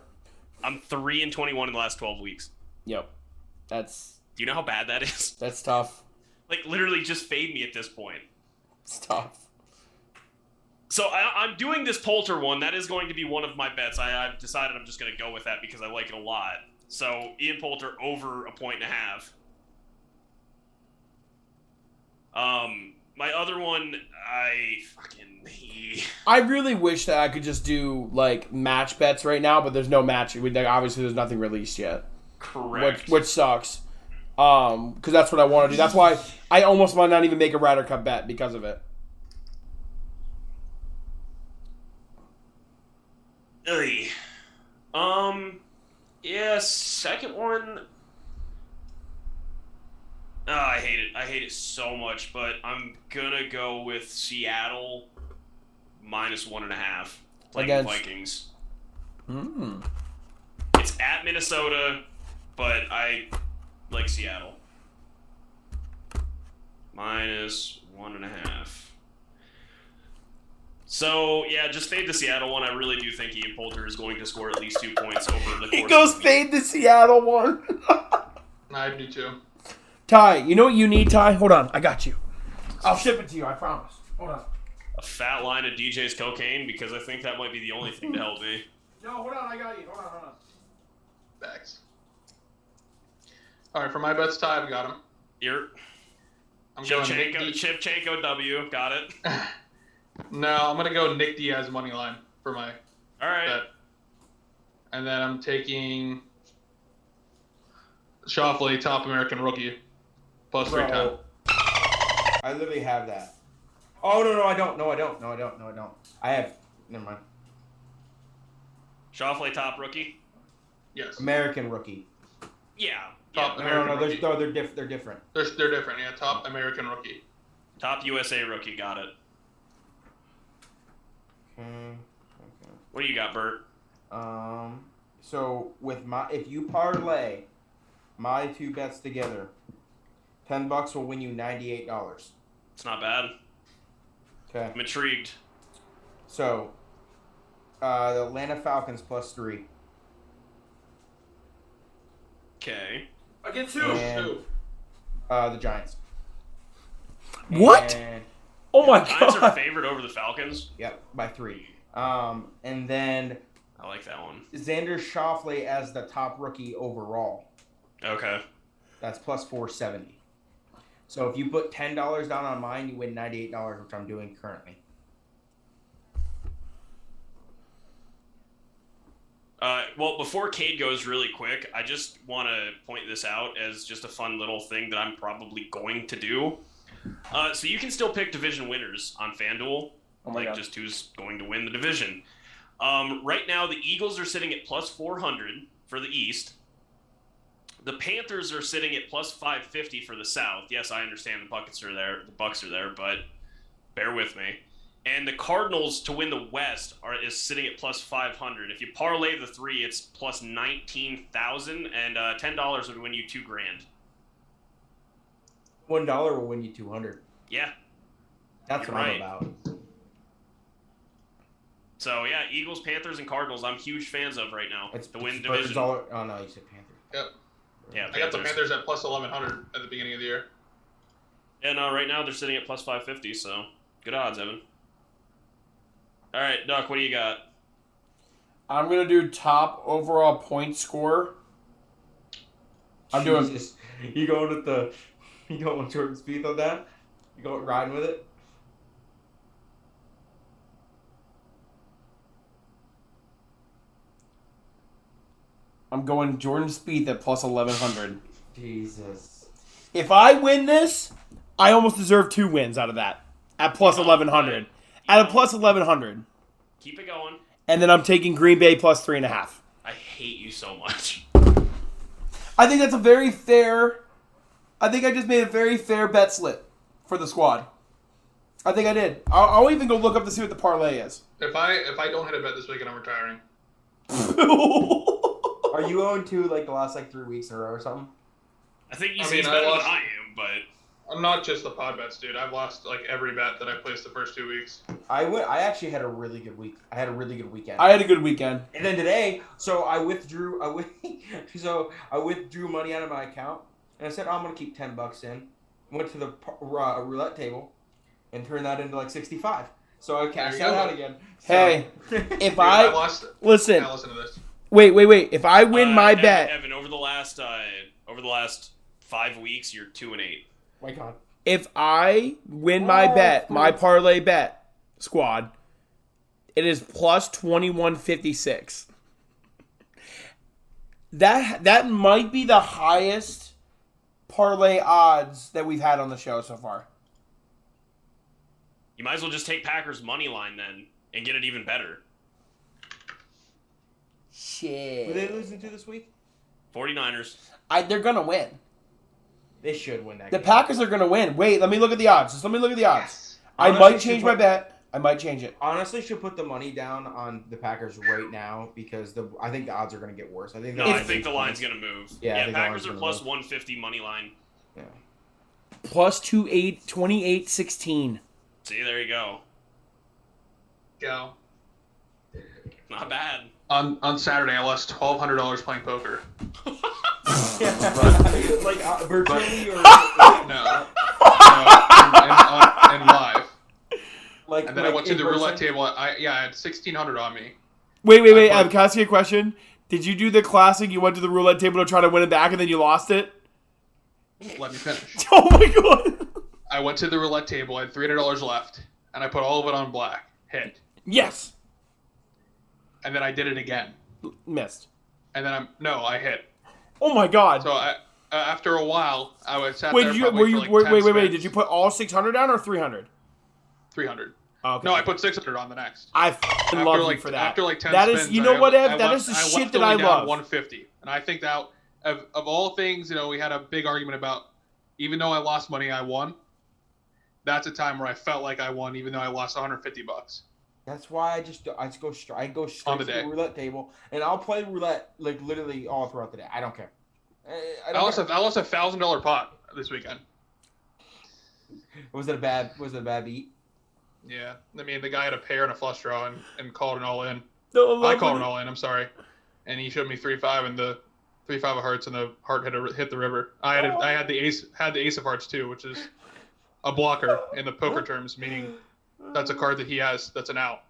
I'm 3-21 in the last 12 weeks. Yep. That's Do you know how bad that is? That's tough. Like, literally just fade me at this point. It's tough. So I'm doing this Poulter one. That is going to be one of my bets. I've decided I'm just going to go with that because I like it a lot. So Ian Poulter over 1.5. My other one, I really wish that I could just do like match bets right now, but there's no match. Obviously, there's nothing released yet. Correct. Which sucks. Because that's what I want to do. That's why I almost might not even make a Ryder Cup bet because of it. Ugh. Yeah, second one. Oh, I hate it. I hate it so much, but I'm gonna go with Seattle -1.5 playing the Vikings. It's at Minnesota, but I like Seattle. -1.5. So, yeah, just fade the Seattle one. I really do think Ian Poulter is going to score at least 2 points over the course. He goes fade the Seattle one. I do too. Ty, you know what you need, Ty? Hold on, I got you. I'll ship it to you, I promise. Hold on. A fat line of DJ's cocaine, because I think that might be the only thing to help me. No, hold on, I got you. Hold on. Thanks. All right, for my bets, Ty, I've got him. I'm going Shevchenko W, got it. No, I'm going to go Nick Diaz money line for my bet. And then I'm taking Shoffley, top American rookie, +310. I literally have that. Oh, no, I don't. I have, never mind. Shoffley, top rookie? Yes. American rookie. Yeah. Top American rookie. They're different. They're different, yeah. Top American rookie. Top USA rookie, got it. Okay. What do you got, Bert? So if you parlay my two bets together, $10 will win you $98. It's not bad. Okay. I'm intrigued. So, the Atlanta Falcons +3. Okay. Against who? The Giants. What? Oh my God. Giants are favored over the Falcons? Yep, by 3. And then I like that one. Xander Schauffele as the top rookie overall. Okay. That's +470. So if you put $10 down on mine, you win $98, which I'm doing currently. Well, before Cade goes really quick, I just want to point this out as just a fun little thing that I'm probably going to do. So you can still pick division winners on FanDuel, just who's going to win the division. Right now, the Eagles are sitting at +400 for the East. The Panthers are sitting at +550 for the South. Yes, I understand the Bucks are there, but bear with me. And the Cardinals to win the West is sitting at +500. If you parlay the three, it's +19,000, and $10 would win you $2,000. $1 will win you 200. Yeah, that's what I'm about. So yeah, Eagles, Panthers, and Cardinals. I'm huge fans of right now to win division. Oh no, you said Panthers. Yep. Yeah, I got the Panthers at +1,100 at the beginning of the year. Yeah, no, right now they're sitting at +550. So good odds, Evan. All right, Duck, what do you got? I'm going to do top overall point score. I'm doing... You going with Jordan Spieth on that? You going riding with it? I'm going Jordan Spieth at +1,100. Jesus. If I win this, I almost deserve 2 wins out of that. At +1,100. At a +1,100. Keep it going. And then I'm taking Green Bay +3.5. I hate you so much. I think that's a very fair... I think I just made a very fair bet slip for the squad. I think I did. I'll even go look up to see what the parlay is. If I don't hit a bet this weekend, I'm retiring. Are you 0-2 like the last 3 weeks in a row or something? I think he's better than I am, but I'm not just the pod bets, dude. I've lost every bet that I placed the first 2 weeks. I actually had a really good week. I had a really good weekend. I had a good weekend. And then today, so I withdrew money out of my account, and I said, I'm going to keep $10 in. Went to the roulette table and turned that into like 65. So I cashed that out again. So. Hey, if Dude, I lost. listen, Now listen to this. wait. If I win my bet, Evan, over the last 5 weeks, you're 2-8. My God. if I win my bet, my parlay bet squad, it is plus 2156. That might be the highest parlay odds that we've had on the show so far. You might as well just take Packers money line then and get it even better. Shit. Were they losing to this week? 49ers. They're gonna win. They should win that The game. Packers are gonna win. Wait, let me look at the odds. Just let me look at the odds. Yes. I Honestly, might change should my put- bet. I might change it. Honestly, should put the money down on the Packers right now because I think the odds are going to get worse. I think No, I think the line's going to move. Yeah, I Yeah, think the Packers line's are gonna plus move. 150 money line. Yeah. Plus 2816. See, there you go. Go. Not bad. On Saturday, I lost $1,200 playing poker. Like virtually or No, and live. like. And then like I went to in the roulette person? table. I had $1,600 on me. Wait. I put- Can I ask you a question? Did you do the classic? You went to the roulette table to try to win it back, and then you lost it. Let me finish. Oh my god! I went to the roulette table. I had $300 left, and I put all of it on black. Hit. Yes. And then I did it again. Missed. And then I hit. Oh my god! So after a while, I was sat Wait, there did you? probably Were for you? like Wait. 10 spins. Did you put all 600 down or 300? 300. Okay. No, I put 600 on the next. I f***ing love you for that. After like 10 that is, spins, you know what, Ev? I That left- is the I shit left that only I down love. 150. And I think that of all things, we had a big argument about. Even though I lost money, I won. That's a time where I felt like I won, even though I lost $150. That's why I go straight. I go straight On to the the day. roulette table, and I'll play roulette like literally all throughout the day. I don't care. I lost a $1,000 pot this weekend. Was it a bad beat? Yeah, I mean the guy had a pair and a flush draw and called an all in. No, I called an all in. I'm sorry, and he showed me 3-5 and the 3-5 of hearts and the heart hit the river. I had the ace of hearts too, which is a blocker in the poker terms, meaning that's a card that he has that's an out,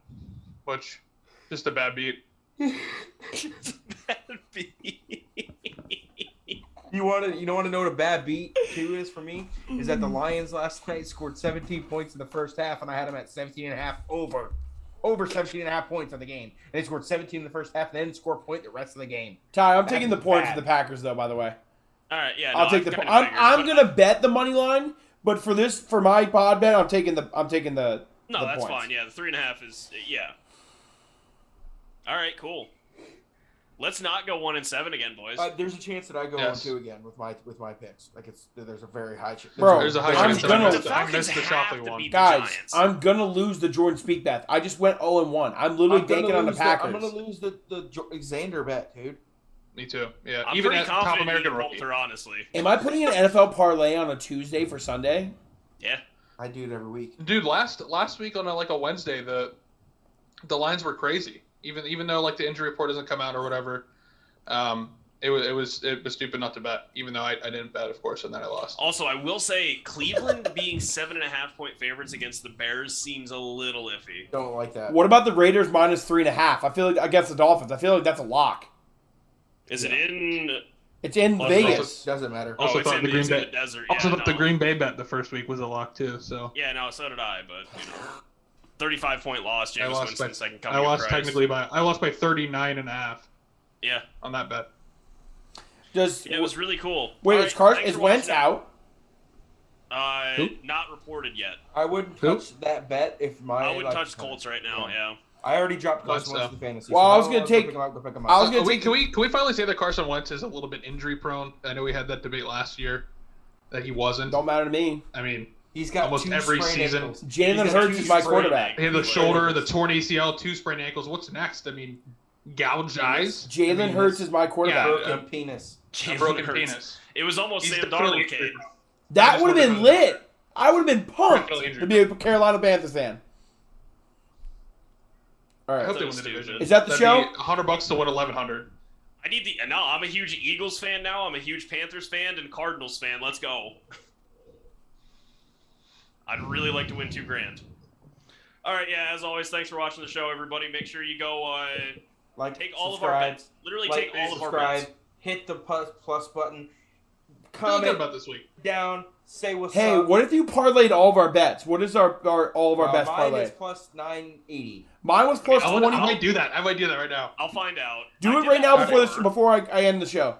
which just a bad beat. Bad beat. You want to know what a bad beat too is for me? Is that the Lions last night scored 17 points in the first half, and I had them at 17.5 over 17.5 points on the game. And they scored 17 in the first half, and they didn't score a point the rest of the game. Ty, I'm That taking is the points bad. of the Packers though. By the way, All right, yeah. I'll take I've the. kinda I'm figured, but- gonna bet the money line, but for my pod bet, I'm taking the. No, the that's points. fine. Yeah, the 3.5 is yeah. All right, cool. Let's not go 1-7 again, boys. There's a chance that I go Yes. 1-2 again with my picks. Like there's a very high chance. Bro, There's a high I'm chance that gonna- I the missed Falcons the have Shoffley to one. beat Guys, the Giants. I'm gonna lose the Jordan Speak bet. I just went 0-1. I'm literally banking on the Packers. I'm gonna lose the Xander bet, dude. Me too. Yeah, I'm even pretty at top confident American in rookie. Walter, honestly. Am I putting an NFL parlay on a Tuesday for Sunday? Yeah. I do it every week. Dude, last week on a Wednesday, the lines were crazy. Even though like the injury report doesn't come out or whatever, it was stupid not to bet. Even though I didn't bet, of course, and then I lost. Also, I will say Cleveland being 7.5-point favorites against the Bears seems a little iffy. Don't like that. What about the Raiders minus 3.5? I feel like against the Dolphins. I feel like that's a lock. Is it in? It's in Well, Vegas. Doesn't matter. Also it's thought in the Green it's in Bay- the desert. Also, Yeah, thought the no. Green Bay bet the first week was a lock too. So Yeah, no, so did I. But 35-point loss. James lost Winston second I coming. lost of Christ. I lost by 39.5 Yeah, on that bet. Just it was really cool. wait. All Is right, Carson thanks is for Wentz watching. out? Who? Not reported yet. I wouldn't Who? touch that bet if my. I wouldn't like, touch Colts right now. Yeah. I already dropped Carson Wentz, Wentz to fantasy. Well, so I was no, gonna go take- pick him up, go pick him up. I was gonna Can we finally say that Carson Wentz is a little bit injury prone? I know we had that debate last year that he wasn't. Don't matter to me. I mean, He's got almost two every sprained season. ankles. Jalen He's got Hurts two is my sprained quarterback. he had the shoulder, the torn ACL, 2 sprained ankles. What's next? I mean, gouge eyes, Jalen Hurts is my quarterback. Yeah. Broken penis. a Jalen broken Hurts. penis. It was almost He's Sam definitely Darnold came. That just would have been wanted to- lit. I would have been pumped Definitely injured. to be a Carolina Panthers fan. All I right. hope they So win the stupid. division. Is that the That'd show? be $100 to win 1,100. I need the. No, I'm a huge Eagles fan now. I'm a huge Panthers fan and Cardinals fan. Let's go. I'd really like to win $2,000. All right, yeah. As always, thanks for watching the show, everybody. Make sure you go take all of our bets. Literally take all of our bets. Hit the plus button. Feeling Comment good about this week. down. Say what's Hey, up. what if you parlayed all of our bets? What is all of our best mine parlay? is plus 980. Mine was plus 20. I might do that. I might do that right now. I'll find out. Do I it did right now that before I end the show.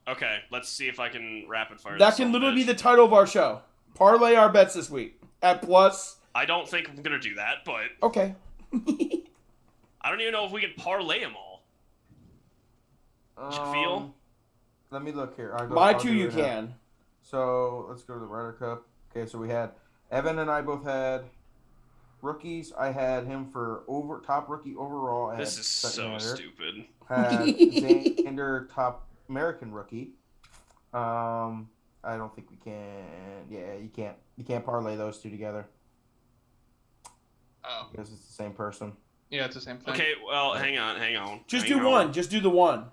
Okay, let's see if I can rapid fire. That can literally be the title of our show. Parlay our bets this week at plus. I don't think I'm gonna do that, but Okay. I don't even know if we can parlay them all. You feel? Let me look here. My two you can. So let's go to the Ryder Cup. Okay, so we had Evan and I both had rookies. I had him for top rookie overall. This is so stupid. Had Xander top American rookie. I don't think we can. Yeah, you can't parlay those two together. Oh. Because it's the same person. Yeah, it's the same thing. Okay, well, hang on. Just do one. Just do the one.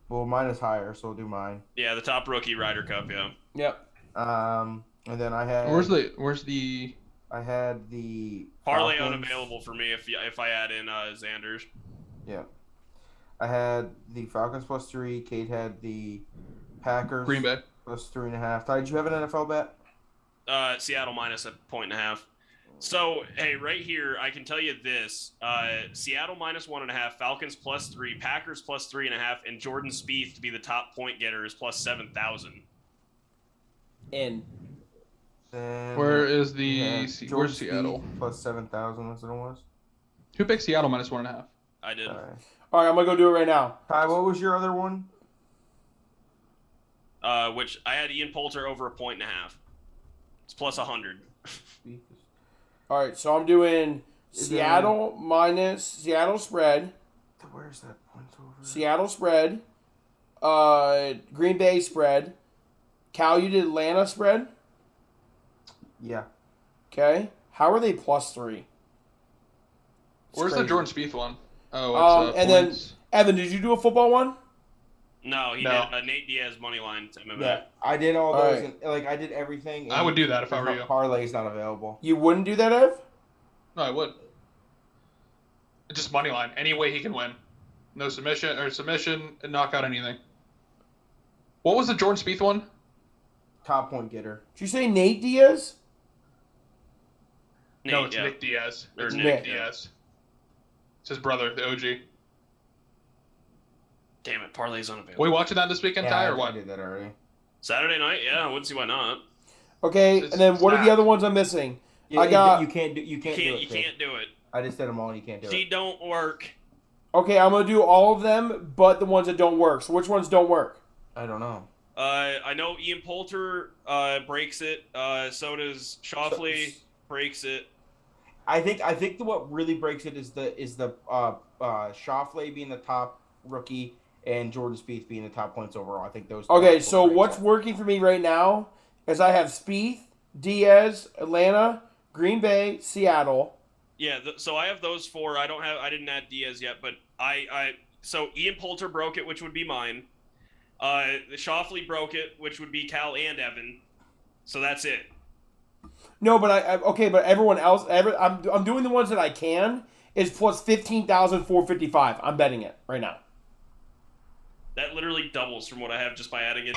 Well, mine is higher, so we'll do mine. Yeah, the top rookie Ryder Cup. Yeah. Yep. And then I had. Where's the? I had the parlay Falcons. unavailable for me if I add in Xander's. Yeah. I had the Falcons plus 3. Kate had the Packers Green Bay plus 3.5. Ty, did you have an NFL bet? Seattle minus a 1.5. So, hey, right here, I can tell you this. Seattle minus 1.5, Falcons plus 3, Packers plus 3.5, and Jordan Spieth to be the top point getter is plus 7,000. In. Then where's Jordan Seattle? Spieth plus 7,000, that's what it was. Who picked Seattle minus 1.5? I did. All right. All right, I'm going to go do it right now. Ty, what was your other one? Which I had Ian Poulter over a 1.5. It's plus 100. All right, so I'm doing Seattle minus Seattle spread. Where's that point over? Seattle spread. Green Bay spread. Cal, you did Atlanta spread? Yeah. Okay. How are they plus 3? Where's crazy. the Jordan Spieth one? Oh, it's and points. then, Evan, did you do a football one? No, he No. did Nate Diaz money line to MMA. Yeah, I did all All those. right. And, I did everything. I would do that if I were you. Parlay's not available. You wouldn't do that, Ev? No, I would. Just money line. Any way he can win. No submission and knock out anything. What was the Jordan Spieth one? Top point getter. Did you say Nate Diaz? No, Nate, it's yeah. Nick Diaz. Or It's Nick, Nick yeah. Diaz. It's his brother, the OG. Damn it, parlay's unavailable. Are we watching that this weekend, Ty, or I what? did that already. Saturday night? Yeah, I wouldn't see why not. Okay, It's and then what are the stacked. other ones I'm missing? Yeah, I got- You can't do You it. can't Kate. do it. I just said them all, and you can't do He it. don't work. Okay, I'm going to do all of them, but the ones that don't work. So which ones don't work? I don't know. I know Ian Poulter breaks it. So does Shoffley breaks it. I think what really breaks it is the Shoffley being the top rookie and Jordan Spieth being the top points overall. I think those. Okay, that's so what breaks what's it. working for me right now is I have Spieth, Diaz, Atlanta, Green Bay, Seattle. Yeah, so I have those 4. I didn't add Diaz yet, but so Ian Poulter broke it, which would be mine. Shoffley broke it, which would be Cal and Evan. So that's it. No, but but everyone else, I'm doing the ones that I can. Is plus 15,455. I'm betting it right now. That literally doubles from what I have just by adding in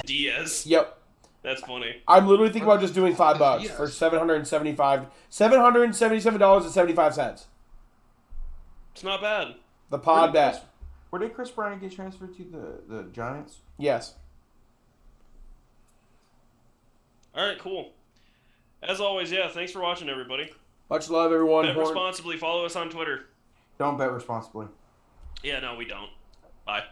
Diaz. Yep. That's funny. I'm literally thinking about just doing $5 Yes. for $777.75. It's not bad. The pod bet. Where did Chris Bryant get transferred to the Giants? Yes. All right, cool. As always, yeah, thanks for watching, everybody. Much love, everyone. Bet responsibly. Follow us on Twitter. Don't bet responsibly. Yeah, no, we don't. Bye.